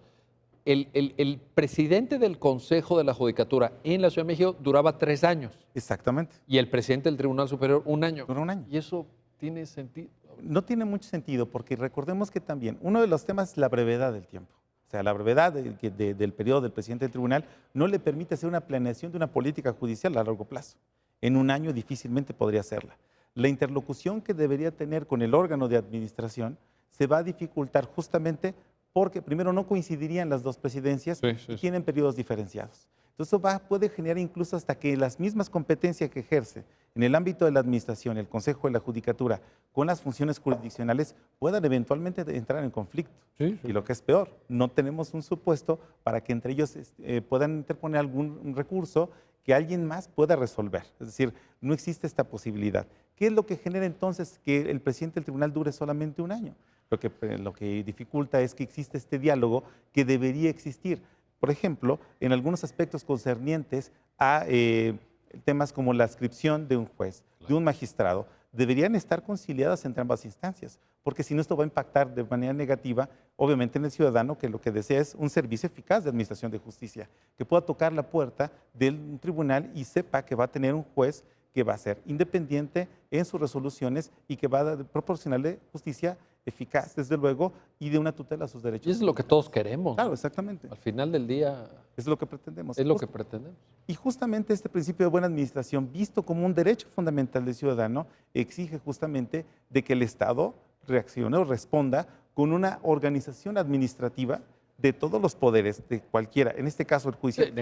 el presidente del Consejo de la Judicatura en la Ciudad de México duraba 3 años.
Exactamente.
Y el presidente del Tribunal Superior 1 año.
Duró 1 año.
¿Y eso tiene sentido?
No tiene mucho sentido porque recordemos que también uno de los temas es la brevedad del tiempo. O sea, la brevedad del periodo del presidente del tribunal no le permite hacer una planeación de una política judicial a largo plazo. En 1 año difícilmente podría hacerla. La interlocución que debería tener con el órgano de administración se va a dificultar justamente porque primero no coincidirían las dos presidencias y tienen periodos diferenciados. Entonces eso puede generar incluso hasta que las mismas competencias que ejerce en el ámbito de la administración, el Consejo de la Judicatura, con las funciones jurisdiccionales, puedan eventualmente entrar en conflicto.
Sí, sí.
Y lo que es peor, no tenemos un supuesto para que entre ellos puedan interponer algún recurso que alguien más pueda resolver. Es decir, no existe esta posibilidad. ¿Qué es lo que genera entonces que el presidente del tribunal dure solamente un año? Lo que dificulta es que existe este diálogo que debería existir. Por ejemplo, en algunos aspectos concernientes a temas como la adscripción de un juez, de un magistrado, deberían estar conciliadas entre ambas instancias, porque si no esto va a impactar de manera negativa, obviamente en el ciudadano que lo que desea es un servicio eficaz de administración de justicia, que pueda tocar la puerta del tribunal y sepa que va a tener un juez que va a ser independiente en sus resoluciones y que va a proporcionarle justicia eficaz, desde luego, y de una tutela a sus derechos.
Y es lo que todos queremos.
Claro,
¿no?
exactamente.
Al final del día
Es lo que pretendemos.
es lo que pretendemos.
Y justamente este principio de buena administración, visto como un derecho fundamental del ciudadano, exige justamente de que el Estado reaccione o responda con una organización administrativa de todos los poderes, de cualquiera, en este caso el juicio.
Sí,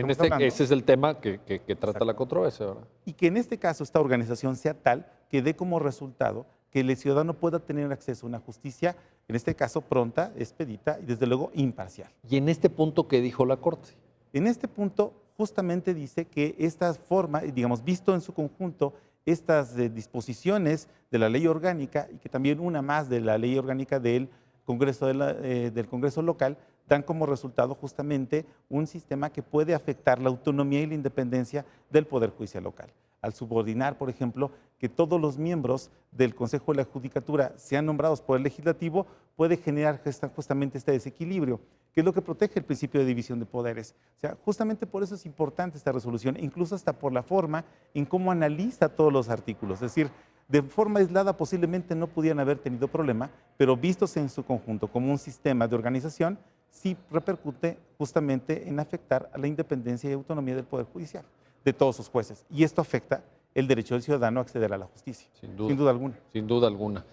ese es el tema que trata la controversia ahora.
Y que en este caso esta organización sea tal que dé como resultado que el ciudadano pueda tener acceso a una justicia, en este caso pronta, expedita y desde luego imparcial.
Y en este punto, ¿qué dijo la Corte?
En este punto justamente dice que esta forma, digamos, visto en su conjunto, estas disposiciones de la ley orgánica y que también una más de la ley orgánica del Congreso, del Congreso local, dan como resultado justamente un sistema que puede afectar la autonomía y la independencia del Poder Judicial local. Al subordinar, por ejemplo, que todos los miembros del Consejo de la Judicatura sean nombrados por el Legislativo, puede generar justamente este desequilibrio, que es lo que protege el principio de división de poderes. O sea, justamente por eso es importante esta resolución, incluso hasta por la forma en cómo analiza todos los artículos. Es decir, de forma aislada posiblemente no pudieran haber tenido problema, pero vistos en su conjunto como un sistema de organización, sí repercute justamente en afectar a la independencia y autonomía del Poder Judicial, de todos sus jueces. Y esto afecta el derecho del ciudadano a acceder a la justicia. Sin duda alguna.
Sin duda alguna.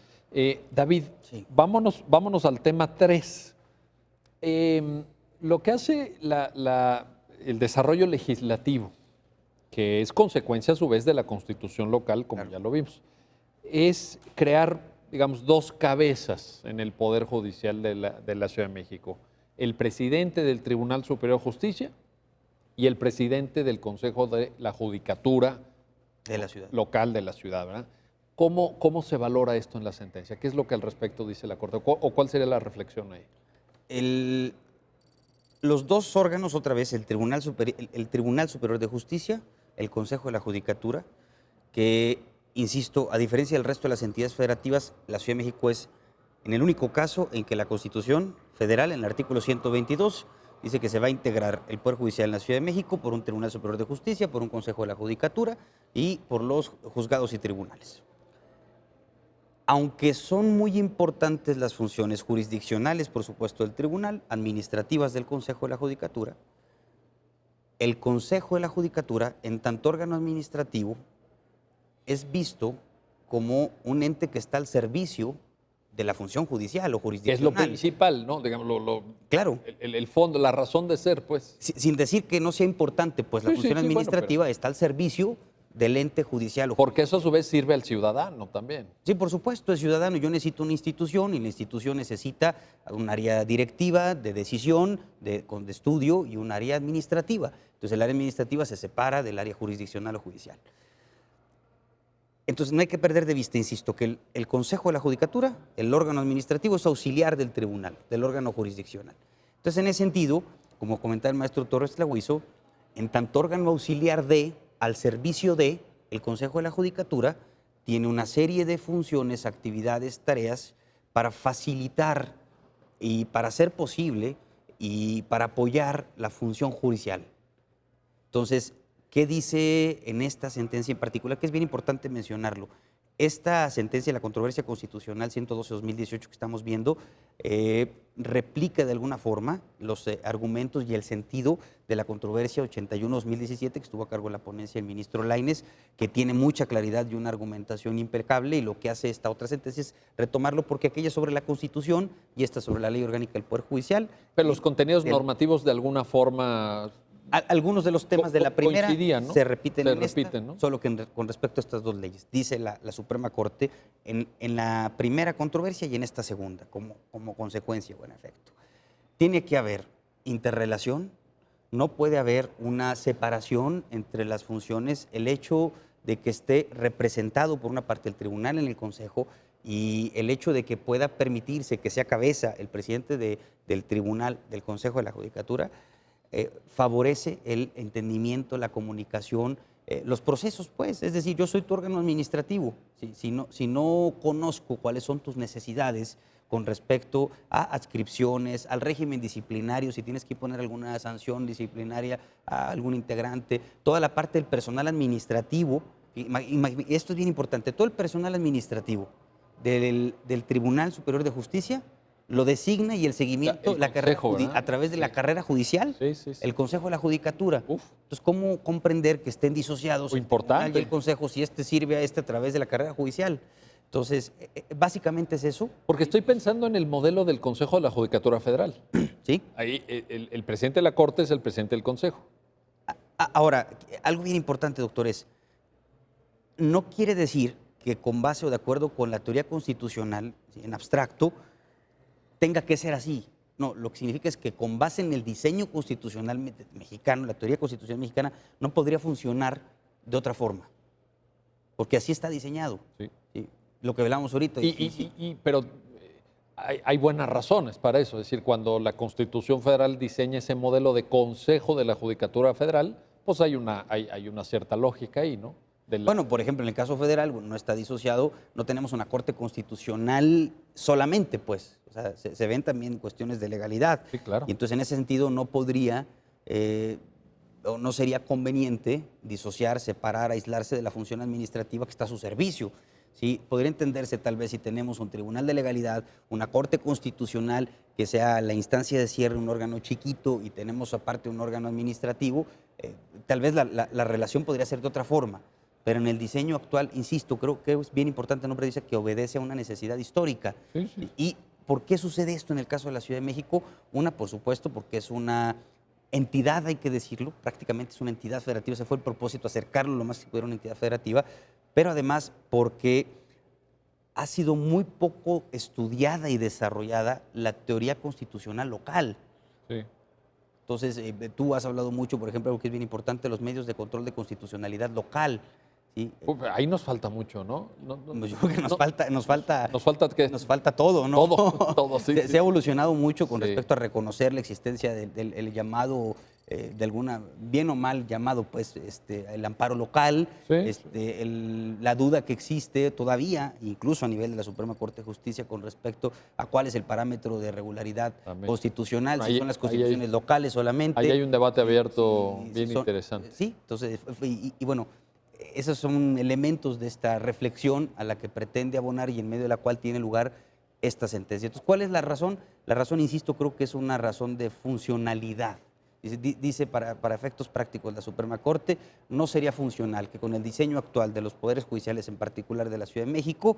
David,
Sí.
vámonos al tema 3. Lo que hace el desarrollo legislativo, que es consecuencia a su vez de la Constitución local, como ya lo vimos, es crear, digamos, dos cabezas en el Poder Judicial de la Ciudad de México. El presidente del Tribunal Superior de Justicia y el presidente del Consejo de la Judicatura
de la ciudad
local de la ciudad, ¿verdad? ¿Cómo se valora esto en la sentencia? ¿Qué es lo que al respecto dice la Corte? ¿O cuál sería la reflexión ahí?
Los dos órganos, otra vez, el Tribunal Superior de Justicia, el Consejo de la Judicatura, que, insisto, a diferencia del resto de las entidades federativas, la Ciudad de México es en el único caso en que la Constitución Federal, en el artículo 122, dice que se va a integrar el Poder Judicial en la Ciudad de México por un Tribunal Superior de Justicia, por un Consejo de la Judicatura y por los juzgados y tribunales. Aunque son muy importantes las funciones jurisdiccionales, por supuesto, del tribunal, administrativas del Consejo de la Judicatura, el Consejo de la Judicatura, en tanto órgano administrativo, es visto como un ente que está al servicio de la función judicial o
Que es
jurisdiccional.
lo principal, ¿no? Digamos,
Claro.
el fondo, la razón de ser, pues.
Sin decir que no sea importante, pues la
Sí,
función
sí, bueno,
administrativa está al servicio del ente judicial. O
Porque eso a su vez sirve al ciudadano también.
Sí, por supuesto, es ciudadano. Yo necesito una institución y la institución necesita un área directiva de decisión, de estudio y un área administrativa. Entonces el área administrativa se separa del área jurisdiccional o judicial. Entonces no hay que perder de vista, insisto, que el Consejo de la Judicatura, el órgano administrativo, es auxiliar del tribunal, del órgano jurisdiccional. Entonces en ese sentido, como comentaba el maestro Torres Tlahuizo, en tanto órgano auxiliar al servicio de, el Consejo de la Judicatura tiene una serie de funciones, actividades, tareas para facilitar y para hacer posible y para apoyar la función judicial. Entonces, ¿qué dice en esta sentencia en particular? Que es bien importante mencionarlo. Esta sentencia de la controversia constitucional 112-2018 que estamos viendo replica de alguna forma los argumentos y el sentido de la controversia 81-2017 que estuvo a cargo de la ponencia del ministro Lainez, que tiene mucha claridad y una argumentación impecable, y lo que hace esta otra sentencia es retomarlo porque aquella es sobre la Constitución y esta sobre la Ley Orgánica del Poder Judicial.
Pero los contenidos normativos de alguna forma
Algunos de los temas de la primera
coincidían, ¿no?
se repiten
Se
en esta,
repiten, ¿no?
solo que con respecto a estas dos leyes. Dice la Suprema Corte en la primera controversia y en esta segunda, como consecuencia o en efecto. Tiene que haber interrelación, no puede haber una separación entre las funciones. El hecho de que esté representado por una parte del tribunal en el Consejo y el hecho de que pueda permitirse que sea cabeza el presidente del tribunal, del Consejo de la Judicatura, favorece el entendimiento, la comunicación, los procesos, pues. Es decir, yo soy tu órgano administrativo. Si no conozco cuáles son tus necesidades con respecto a adscripciones, al régimen disciplinario, si tienes que poner alguna sanción disciplinaria a algún integrante, toda la parte del personal administrativo, esto es bien importante, todo el personal administrativo del Tribunal Superior de Justicia lo designa y el seguimiento a través de la carrera judicial, el Consejo de la Judicatura. Entonces, ¿cómo comprender que estén disociados el Tribunal y el Consejo si este sirve a este a través de la carrera judicial? Entonces, básicamente es eso.
Porque estoy pensando en el modelo del Consejo de la Judicatura Federal.
Sí.
Ahí el presidente de la Corte es el presidente del Consejo.
Ahora, algo bien importante, doctor, no quiere decir que con base o de acuerdo con la teoría constitucional, en abstracto, tenga que ser así. No, lo que significa es que con base en el diseño constitucional mexicano, la teoría constitucional mexicana, no podría funcionar de otra forma, porque así está diseñado. Sí. ¿Sí? Lo que hablamos ahorita.
Pero hay buenas razones para eso. Es decir, cuando la Constitución Federal diseña ese modelo de Consejo de la Judicatura Federal, pues hay una cierta lógica ahí, ¿no?
Bueno, por ejemplo, en el caso federal no está disociado, no tenemos una Corte Constitucional solamente, pues. O sea, se ven también cuestiones de legalidad.
Sí, claro.
Y entonces, en ese sentido, no podría o no sería conveniente disociar, separar, aislarse de la función administrativa que está a su servicio. ¿Sí? Podría entenderse tal vez si tenemos un tribunal de legalidad, una Corte Constitucional que sea la instancia de cierre, un órgano chiquito, y tenemos aparte un órgano administrativo, tal vez la relación podría ser de otra forma. Pero en el diseño actual, insisto, creo que es bien importante, no dice que obedece a una necesidad histórica. Sí. ¿Y por qué sucede esto en el caso de la Ciudad de México? Una, por supuesto, porque es una entidad, hay que decirlo, prácticamente es una entidad federativa, ese fue el propósito, acercarlo lo más que pudiera a una entidad federativa, pero además porque ha sido muy poco estudiada y desarrollada la teoría constitucional local. Sí. Entonces, tú has hablado mucho, por ejemplo, algo que es bien importante, los medios de control de constitucionalidad local. ¿Sí?
Ahí nos falta mucho, ¿no?
Pues yo creo que nos falta todo, ¿no?
Todo, sí.
Se ha evolucionado mucho con respecto a reconocer la existencia del llamado, de alguna, bien o mal llamado, pues, el amparo local, la duda que existe todavía, incluso a nivel de la Suprema Corte de Justicia, con respecto a cuál es el parámetro de regularidad constitucional, si son las constituciones locales solamente.
Ahí hay un debate abierto bien interesante.
Sí, entonces, y bueno, esos son elementos de esta reflexión a la que pretende abonar y en medio de la cual tiene lugar esta sentencia. Entonces, ¿cuál es la razón? La razón, insisto, creo que es una razón de funcionalidad. Dice para efectos prácticos la Suprema Corte, no sería funcional que con el diseño actual de los poderes judiciales, en particular de la Ciudad de México,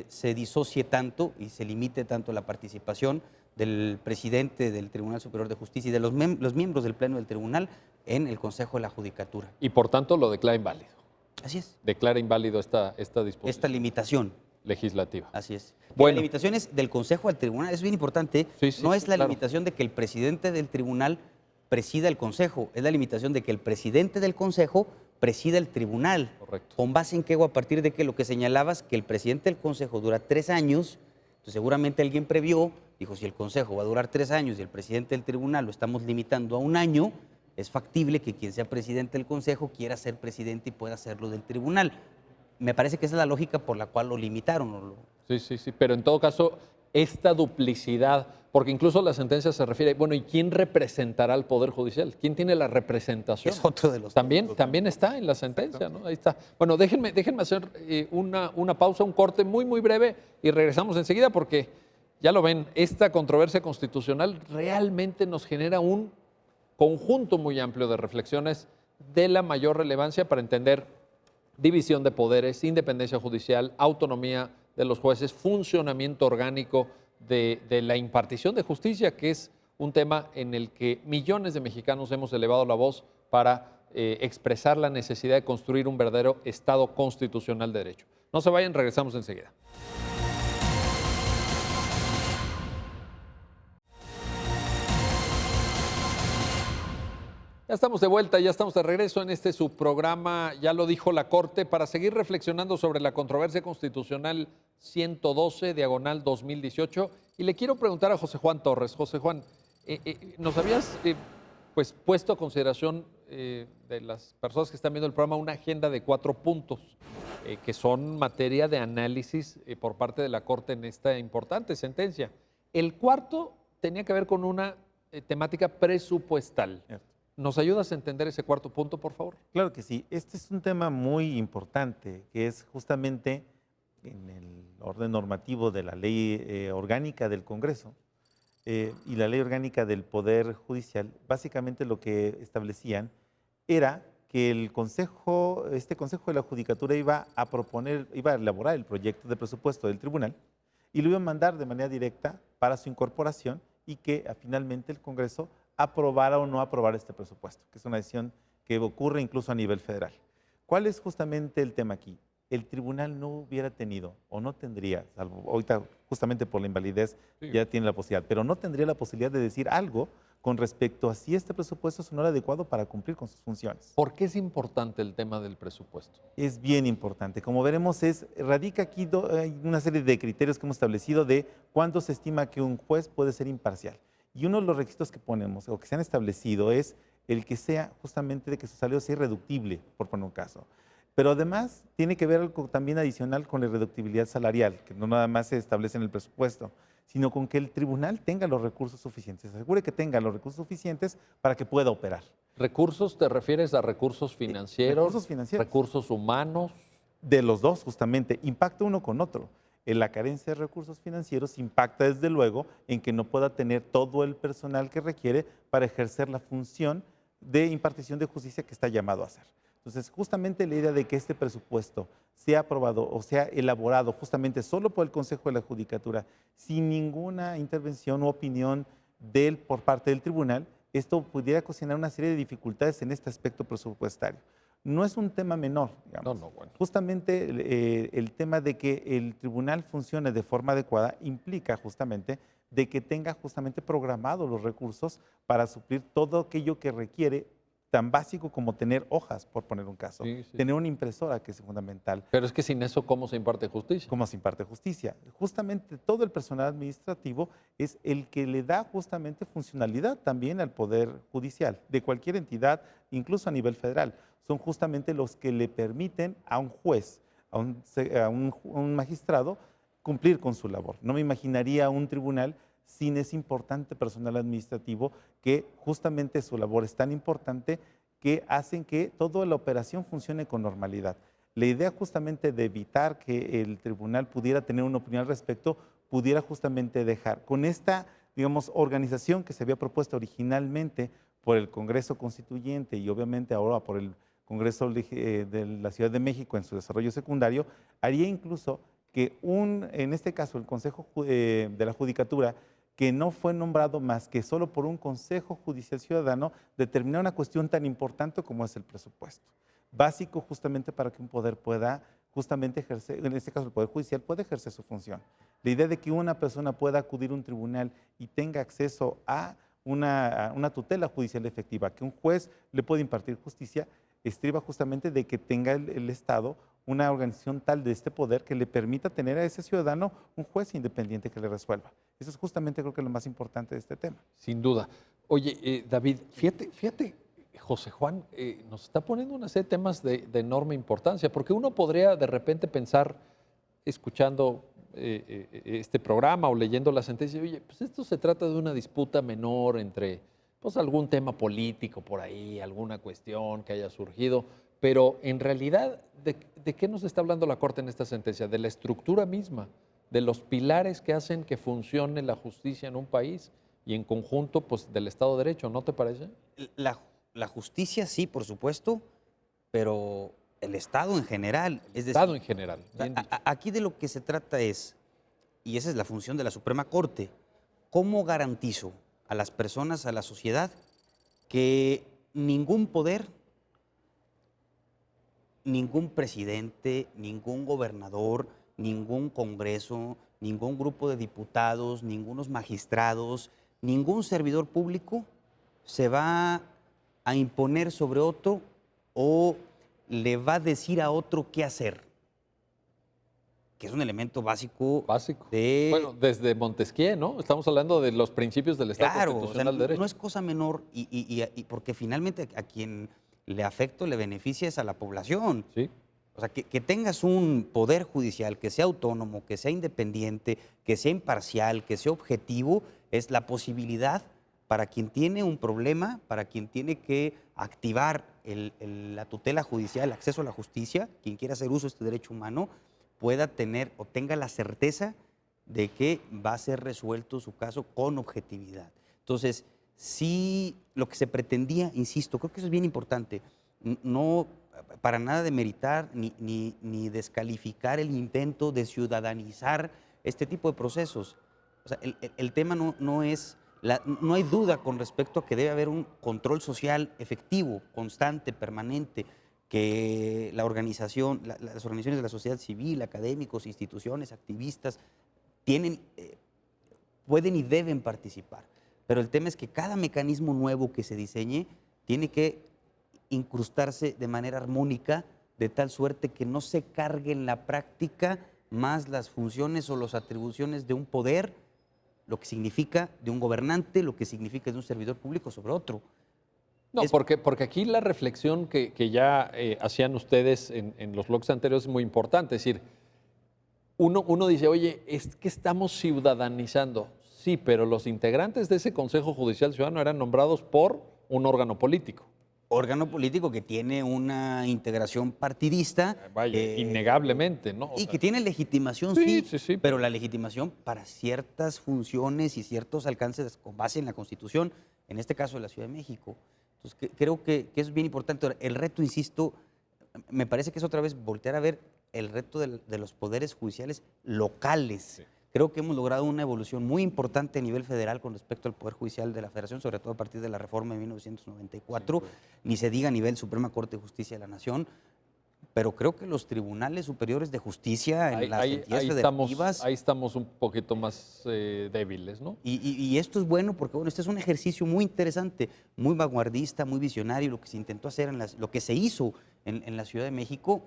se disocie tanto y se limite tanto la participación del presidente del Tribunal Superior de Justicia y de los miembros del Pleno del Tribunal en el Consejo de la Judicatura.
Y por tanto lo declara inválido.
Así es.
Declara inválido esta disposición.
Esta limitación
legislativa.
Así es.
Bueno.
La limitación es del Consejo al Tribunal, es bien importante. No es la limitación de que el presidente del Tribunal presida el Consejo, es la limitación de que el presidente del Consejo presida el Tribunal.
Correcto.
¿Con base en qué o a partir de qué? Lo que señalabas, que el presidente del Consejo dura 3 años, entonces seguramente alguien previó, dijo, si el Consejo va a durar 3 años y el presidente del Tribunal lo estamos limitando a 1 año, es factible que quien sea presidente del Consejo quiera ser presidente y pueda hacerlo del Tribunal. Me parece que esa es la lógica por la cual lo limitaron.
Sí, pero en todo caso, esta duplicidad, porque incluso la sentencia se refiere, bueno, ¿y quién representará al Poder Judicial? ¿Quién tiene la representación?
Es otro de los...
También está en la sentencia, ¿no? Ahí está. Bueno, déjenme hacer una pausa, un corte muy, muy breve y regresamos enseguida porque, ya lo ven, esta controversia constitucional realmente nos genera un conjunto muy amplio de reflexiones de la mayor relevancia para entender división de poderes, independencia judicial, autonomía de los jueces, funcionamiento orgánico de la impartición de justicia, que es un tema en el que millones de mexicanos hemos elevado la voz para expresar la necesidad de construir un verdadero Estado constitucional de derecho. No se vayan, regresamos enseguida. Ya estamos de vuelta, ya estamos de regreso en este subprograma, ya lo dijo la Corte, para seguir reflexionando sobre la controversia constitucional 112, diagonal 2018. Y le quiero preguntar a José Juan Torres. José Juan, nos habías pues, puesto a consideración de las personas que están viendo el programa una agenda de 4 puntos, que son materia de análisis por parte de la Corte en esta importante sentencia. El cuarto tenía que ver con una temática presupuestal. ¿Nos ayudas a entender ese cuarto punto, por favor?
Claro que sí. Este es un tema muy importante, que es justamente en el orden normativo de la ley orgánica del Congreso y la ley orgánica del Poder Judicial. Básicamente lo que establecían era que este Consejo de la Judicatura iba a elaborar el proyecto de presupuesto del tribunal y lo iba a mandar de manera directa para su incorporación y que finalmente el Congreso aprobara o no aprobara este presupuesto, que es una decisión que ocurre incluso a nivel federal. ¿Cuál es justamente el tema aquí? El tribunal no hubiera tenido o no tendría, salvo ahorita justamente por la invalidez ya tiene la posibilidad, pero no tendría la posibilidad de decir algo con respecto a si este presupuesto es o no adecuado para cumplir con sus funciones.
¿Por qué es importante el tema del presupuesto?
Es bien importante. Como veremos, radica aquí hay una serie de criterios que hemos establecido de cuándo se estima que un juez puede ser imparcial. Y uno de los requisitos que ponemos o que se han establecido es el que sea justamente de que su salario sea irreductible, por poner un caso. Pero además tiene que ver algo también adicional con la irreductibilidad salarial, que no nada más se establece en el presupuesto, sino con que el tribunal tenga los recursos suficientes, se asegure que tenga los recursos suficientes para que pueda operar.
¿Recursos te refieres a recursos financieros?
Recursos financieros.
¿Recursos humanos?
De los dos, justamente, impacta uno con otro. La carencia de recursos financieros impacta desde luego en que no pueda tener todo el personal que requiere para ejercer la función de impartición de justicia que está llamado a hacer. Entonces, justamente la idea de que este presupuesto sea aprobado o sea elaborado justamente solo por el Consejo de la Judicatura, sin ninguna intervención u opinión por parte del tribunal, esto pudiera ocasionar una serie de dificultades en este aspecto presupuestario. No es un tema menor, digamos.
Bueno.
Justamente el tema de que el tribunal funcione de forma adecuada implica justamente de que tenga justamente programados los recursos para suplir todo aquello que requiere, tan básico como tener hojas, por poner un caso.
Sí.
Tener una impresora, que es fundamental.
Pero es que sin eso, ¿cómo se imparte justicia?
¿Cómo se imparte justicia? Justamente todo el personal administrativo es el que le da justamente funcionalidad también al Poder Judicial, de cualquier entidad, incluso a nivel federal. Son justamente los que le permiten a un juez, a un magistrado, cumplir con su labor. No me imaginaría un tribunal sin ese importante personal administrativo que justamente su labor es tan importante que hacen que toda la operación funcione con normalidad. La idea justamente de evitar que el tribunal pudiera tener una opinión al respecto, pudiera justamente dejar con esta, digamos, organización que se había propuesto originalmente por el Congreso Constituyente y obviamente ahora por el Congreso de la Ciudad de México en su desarrollo secundario, haría incluso que en este caso el Consejo de la Judicatura, que no fue nombrado más que solo por un Consejo Judicial Ciudadano, determinar una cuestión tan importante como es el presupuesto. Básico justamente para que un poder pueda justamente ejercer, en este caso el Poder Judicial, puede ejercer su función. La idea de que una persona pueda acudir a un tribunal y tenga acceso a una tutela judicial efectiva, que un juez le puede impartir justicia, estriba justamente de que tenga el Estado una organización tal de este poder que le permita tener a ese ciudadano un juez independiente que le resuelva. Eso es justamente creo que lo más importante de este tema.
Sin duda. Oye, David, fíjate, José Juan, nos está poniendo una serie de temas de enorme importancia, porque uno podría de repente pensar, escuchando este programa o leyendo la sentencia, oye, pues esto se trata de una disputa menor entre pues algún tema político por ahí, alguna cuestión que haya surgido, pero en realidad, ¿de qué nos está hablando la Corte en esta sentencia? De la estructura misma, de los pilares que hacen que funcione la justicia en un país y en conjunto, pues, del Estado de Derecho, ¿no te parece?
La justicia sí, por supuesto, pero el Estado en general. Es decir,
Estado en general.
Aquí de lo que se trata es, y esa es la función de la Suprema Corte, ¿cómo garantizo a las personas, a la sociedad, que ningún poder, ningún presidente, ningún gobernador, ningún congreso, ningún grupo de diputados, ningunos magistrados, ningún servidor público se va a imponer sobre otro o le va a decir a otro qué hacer, que es un elemento básico,
Básico.
de...
Bueno, desde Montesquieu, ¿no? Estamos hablando de los principios del Estado
Claro, o sea,
Constitucional de Derecho.
no es cosa menor y porque finalmente a quien le afecta o le beneficia es a la población.
Sí.
O sea, que tengas un poder judicial que sea autónomo, que sea independiente, que sea imparcial, que sea objetivo, es la posibilidad para quien tiene un problema, para quien tiene que activar la tutela judicial, el acceso a la justicia, quien quiera hacer uso de este derecho humano, pueda tener o tenga la certeza de que va a ser resuelto su caso con objetividad. Entonces, sí, lo que se pretendía, insisto, creo que eso es bien importante, no para nada demeritar ni descalificar el intento de ciudadanizar este tipo de procesos. O sea, el tema no es, no hay duda con respecto a que debe haber un control social efectivo, constante, permanente, que las organizaciones de la sociedad civil, académicos, instituciones, activistas, pueden y deben participar. Pero el tema es que cada mecanismo nuevo que se diseñe tiene que incrustarse de manera armónica, de tal suerte que no se cargue en la práctica más las funciones o las atribuciones de un poder, lo que significa de un gobernante, lo que significa de un servidor público sobre otro.
No, porque aquí la reflexión que ya hacían ustedes en los bloques anteriores es muy importante. Es decir, uno dice, oye, es que estamos ciudadanizando. Sí, pero los integrantes de ese Consejo Judicial Ciudadano eran nombrados por un órgano político.
Órgano político que tiene una integración partidista.
Vaya, innegablemente, ¿no?
Y que tiene legitimación, sí, pero la legitimación para ciertas funciones y ciertos alcances con base en la Constitución, en este caso de la Ciudad de México. Entonces, creo que es bien importante. El reto, insisto, me parece que es otra vez voltear a ver el reto de los poderes judiciales locales. Sí. Creo que hemos logrado una evolución muy importante a nivel federal con respecto al Poder Judicial de la Federación, sobre todo a partir de la reforma de 1994, sí, ni se diga a nivel Suprema Corte de Justicia de la Nación, pero creo que los tribunales superiores de justicia en las entidades federativas...
Ahí estamos un poquito más débiles, ¿no?
Y esto es bueno porque, bueno, este es un ejercicio muy interesante, muy vanguardista, muy visionario, lo que se intentó hacer, lo que se hizo en la Ciudad de México,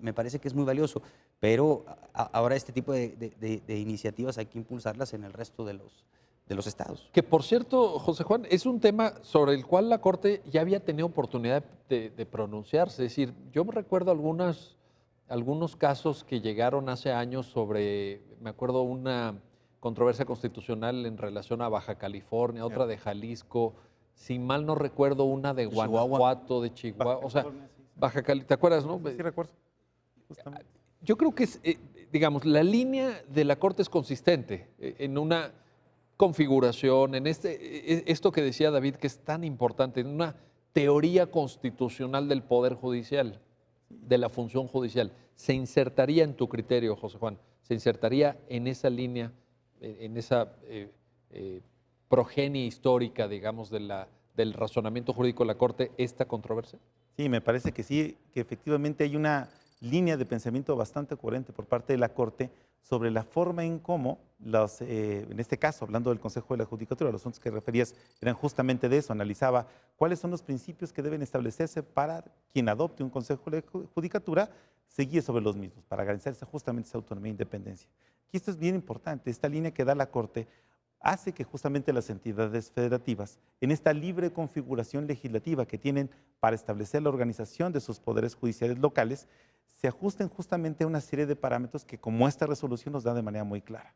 me parece que es muy valioso. Pero ahora este tipo de iniciativas hay que impulsarlas en el resto de los estados.
Que por cierto, José Juan, es un tema sobre el cual la Corte ya había tenido oportunidad de pronunciarse. Es decir, yo me recuerdo algunos casos que llegaron hace años sobre, me acuerdo una controversia constitucional en relación a Baja California, otra de Jalisco, si mal no recuerdo una de Guanajuato, de Chihuahua, o sea, Baja California, ¿te acuerdas, no?
Sí, recuerdo. Justamente.
Yo creo que, digamos, la línea de la Corte es consistente en una configuración, en esto que decía David, que es tan importante, en una teoría constitucional del Poder Judicial, de la función judicial. ¿Se insertaría en tu criterio, José Juan? ¿Se insertaría en esa línea, en esa progenie histórica, digamos, del razonamiento jurídico de la Corte, esta controversia?
Sí, me parece que sí, que efectivamente hay una línea de pensamiento bastante coherente por parte de la Corte sobre la forma en cómo, en este caso, hablando del Consejo de la Judicatura, los asuntos que referías eran justamente de eso, analizaba cuáles son los principios que deben establecerse para quien adopte un Consejo de Judicatura, se guíe sobre los mismos, para garantizarse justamente esa autonomía e independencia. Y esto es bien importante, esta línea que da la Corte hace que justamente las entidades federativas, en esta libre configuración legislativa que tienen para establecer la organización de sus poderes judiciales locales, se ajusten justamente a una serie de parámetros que, como esta resolución, nos da de manera muy clara.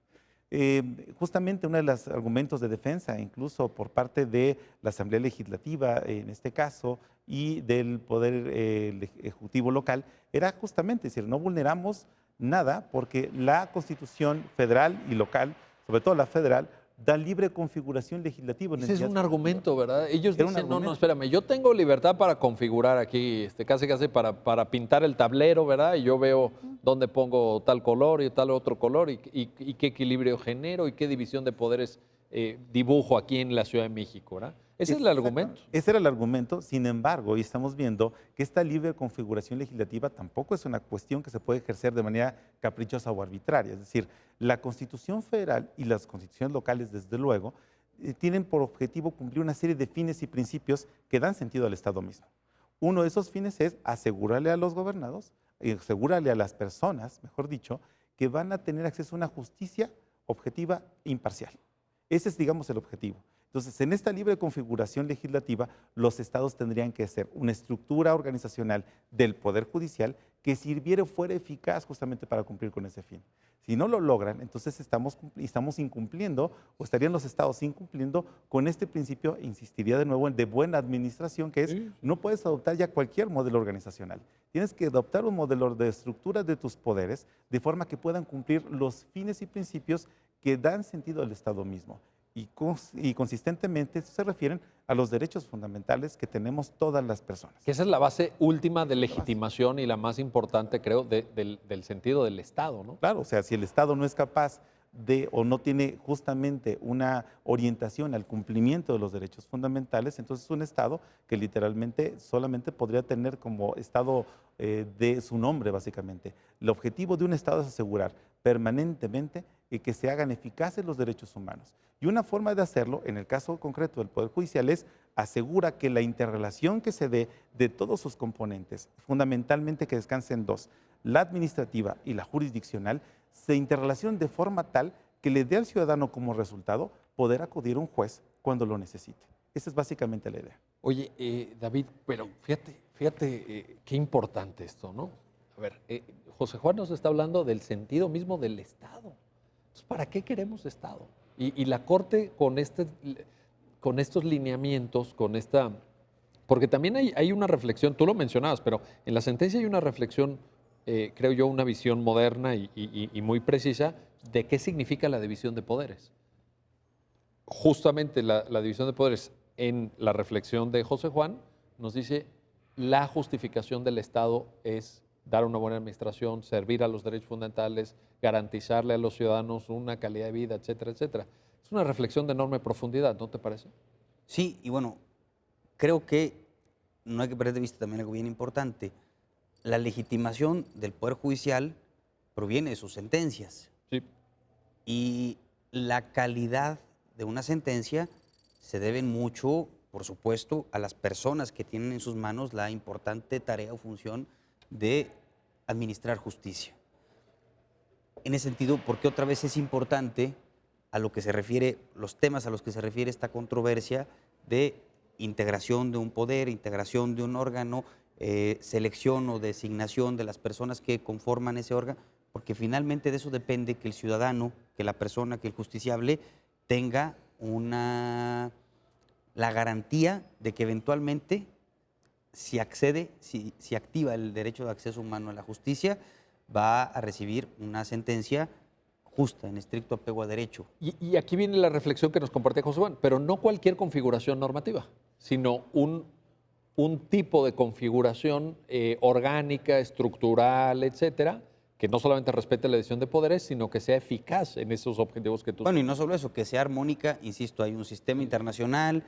Justamente uno de los argumentos de defensa, incluso por parte de la Asamblea Legislativa, en este caso, y del Poder Ejecutivo local, era justamente decir, no vulneramos nada porque la Constitución federal y local, sobre todo la federal, da libre configuración legislativa.
Ese es un argumento, ¿verdad? Ellos dicen, no, espérame, yo tengo libertad para configurar aquí, casi para pintar el tablero, ¿verdad? Y yo veo dónde pongo tal color y tal otro color y qué equilibrio genero y qué división de poderes dibujo aquí en la Ciudad de México, ¿verdad? Ese es el argumento.
Ese era el argumento, sin embargo, y estamos viendo que esta libre configuración legislativa tampoco es una cuestión que se puede ejercer de manera caprichosa o arbitraria. Es decir, la Constitución Federal y las constituciones locales, desde luego, tienen por objetivo cumplir una serie de fines y principios que dan sentido al Estado mismo. Uno de esos fines es asegurarle a los gobernados, asegurarle a las personas, mejor dicho, que van a tener acceso a una justicia objetiva e imparcial. Ese es, digamos, el objetivo. Entonces, en esta libre configuración legislativa, los estados tendrían que ser una estructura organizacional del Poder Judicial que sirviera o fuera eficaz justamente para cumplir con ese fin. Si no lo logran, entonces estamos incumpliendo o estarían los estados incumpliendo con este principio, insistiría de nuevo, de buena administración, que es no puedes adoptar ya cualquier modelo organizacional. Tienes que adoptar un modelo de estructura de tus poderes de forma que puedan cumplir los fines y principios que dan sentido al Estado mismo. Y consistentemente se refieren a los derechos fundamentales que tenemos todas las personas.
Que esa es la base última de legitimación y la más importante, creo, del sentido del Estado, ¿no?
Claro, o sea, si el Estado no es capaz de o no tiene justamente una orientación al cumplimiento de los derechos fundamentales, entonces es un Estado que literalmente solamente podría tener como Estado de su nombre, básicamente. El objetivo de un Estado es asegurar permanentemente que se hagan eficaces los derechos humanos. Y una forma de hacerlo, en el caso concreto del Poder Judicial, es asegura que la interrelación que se dé de todos sus componentes, fundamentalmente que descansen dos, la administrativa y la jurisdiccional, se interrelacionan de forma tal que le dé al ciudadano como resultado poder acudir a un juez cuando lo necesite. Esa es básicamente la idea.
Oye, David, pero fíjate qué importante esto, ¿no? A ver, José Juan nos está hablando del sentido mismo del Estado. Entonces, ¿para qué queremos Estado? Y la Corte con estos lineamientos, porque también hay una reflexión, tú lo mencionabas, pero en la sentencia hay una reflexión, creo yo, una visión moderna y muy precisa de qué significa la división de poderes. Justamente la división de poderes en la reflexión de José Juan nos dice la justificación del Estado es dar una buena administración, servir a los derechos fundamentales, garantizarle a los ciudadanos una calidad de vida, etcétera, etcétera. Es una reflexión de enorme profundidad, ¿no te parece?
Sí, y bueno, creo que no hay que perder de vista también algo bien importante. La legitimación del Poder Judicial proviene de sus sentencias.
Sí.
Y la calidad de una sentencia se debe mucho, por supuesto, a las personas que tienen en sus manos la importante tarea o función de administrar justicia. En ese sentido, porque otra vez es importante a lo que se refiere, los temas a los que se refiere esta controversia de integración de un poder, integración de un órgano, selección o designación de las personas que conforman ese órgano, porque finalmente de eso depende que el ciudadano, que la persona, que el justiciable tenga la garantía de que eventualmente si activa el derecho de acceso humano a la justicia, va a recibir una sentencia justa, en estricto apego a derecho.
Y aquí viene la reflexión que nos compartía José Juan, pero no cualquier configuración normativa, sino un tipo de configuración orgánica, estructural, etcétera, que no solamente respete la división de poderes, sino que sea eficaz en esos objetivos que tú...
Bueno, y no solo eso, que sea armónica, insisto, hay un sistema internacional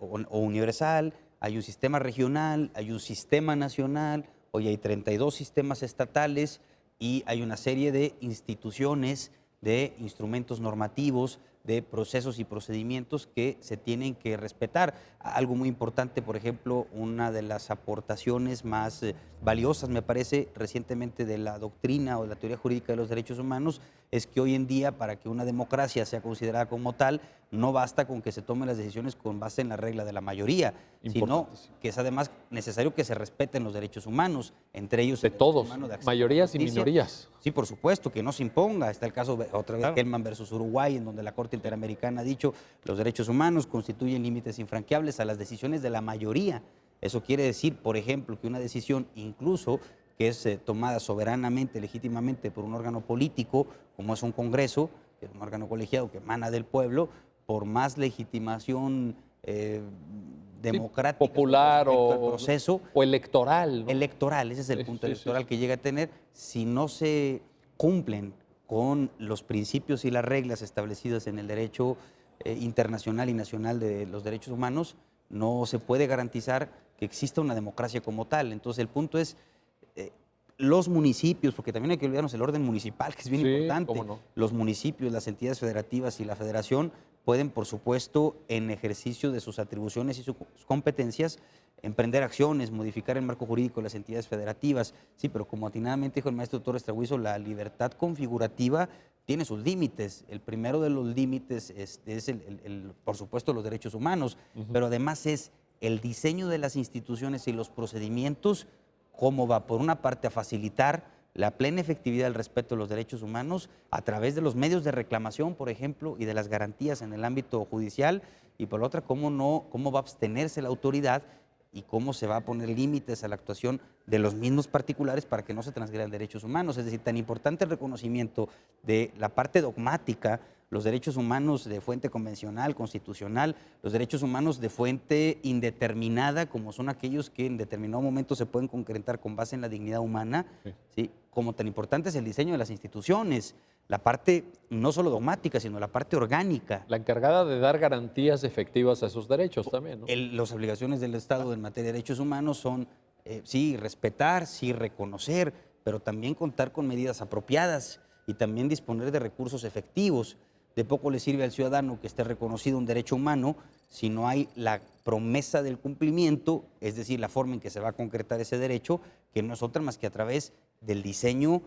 o universal, hay un sistema regional, hay un sistema nacional, hoy hay 32 sistemas estatales y hay una serie de instituciones, de instrumentos normativos, de procesos y procedimientos que se tienen que respetar. Algo muy importante, por ejemplo, una de las aportaciones más valiosas, me parece, recientemente de la doctrina o de la teoría jurídica de los derechos humanos, es que hoy en día, para que una democracia sea considerada como tal, no basta con que se tomen las decisiones con base en la regla de la mayoría, sino que es además necesario que se respeten los derechos humanos, entre ellos
de
el
todos,
humano de acceso
mayorías
a la
y
justicia.
minorías.
Sí, por supuesto, que no se imponga. Está el caso, otra vez,
Claro.
Hellman versus Uruguay, en donde la Corte Interamericana ha dicho los derechos humanos constituyen límites infranqueables a las decisiones de la mayoría. Eso quiere decir, por ejemplo, que una decisión incluso que es tomada soberanamente, legítimamente por un órgano político, como es un Congreso, que es un órgano colegiado que emana del pueblo, por más legitimación democrática,
popular
o proceso
o electoral, ¿no?
electoral, ese es el punto electoral que llega a tener, si no se cumplen con los principios y las reglas establecidas en el derecho internacional y nacional de los derechos humanos, no se puede garantizar que exista una democracia como tal. Entonces el punto es, los municipios, porque también hay que olvidarnos el orden municipal, que es bien importante.
Cómo no.
Los municipios, las entidades federativas y la federación pueden, por supuesto, en ejercicio de sus atribuciones y sus competencias, emprender acciones, modificar el marco jurídico de las entidades federativas. Sí, pero como atinadamente dijo el maestro Torres Traguizo, la libertad configurativa tiene sus límites. El primero de los límites es por supuesto, los derechos humanos, pero además es el diseño de las instituciones y los procedimientos, cómo va, por una parte, a facilitar la plena efectividad del respeto de los derechos humanos a través de los medios de reclamación, por ejemplo, y de las garantías en el ámbito judicial, y por la otra, cómo va a abstenerse la autoridad y cómo se va a poner límites a la actuación de los mismos particulares para que no se transgredan derechos humanos. Es decir, tan importante el reconocimiento de la parte dogmática, los derechos humanos de fuente convencional, constitucional, los derechos humanos de fuente indeterminada, como son aquellos que en determinado momento se pueden concretar con base en la dignidad humana, ¿sí? Como tan importante es el diseño de las instituciones, la parte no solo dogmática, sino la parte orgánica.
La encargada de dar garantías efectivas a esos derechos también, ¿no?
Las obligaciones del Estado en materia de derechos humanos son, sí, respetar, sí, reconocer, pero también contar con medidas apropiadas y también disponer de recursos efectivos. De poco le sirve al ciudadano que esté reconocido un derecho humano si no hay la promesa del cumplimiento, es decir, la forma en que se va a concretar ese derecho, que no es otra más que a través del diseño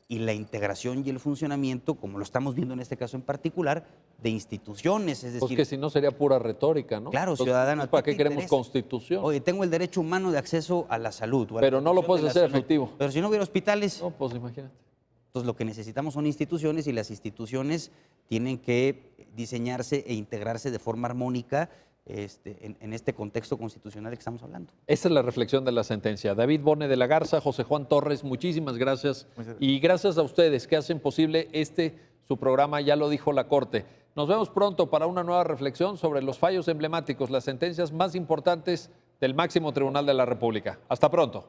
y la integración y el funcionamiento, como lo estamos viendo en este caso en particular, de instituciones. Es decir,
Pues que si no sería pura retórica, ¿no?
Claro,
Entonces,
ciudadano.
¿para qué queremos constitución?
Oye, tengo el derecho humano de acceso a la salud. O a la
Pero no lo
protección
puedes
de la
hacer
salud.
efectivo.
Pero si no hubiera hospitales,
No, pues imagínate.
entonces lo que necesitamos son instituciones y las instituciones tienen que diseñarse e integrarse de forma armónica en este contexto constitucional de que estamos hablando.
Esa es la reflexión de la sentencia. David Bone de la Garza, José Juan Torres, muchísimas gracias. Y gracias a ustedes que hacen posible su programa, ya lo dijo la Corte. Nos vemos pronto para una nueva reflexión sobre los fallos emblemáticos, las sentencias más importantes del máximo tribunal de la República. Hasta pronto.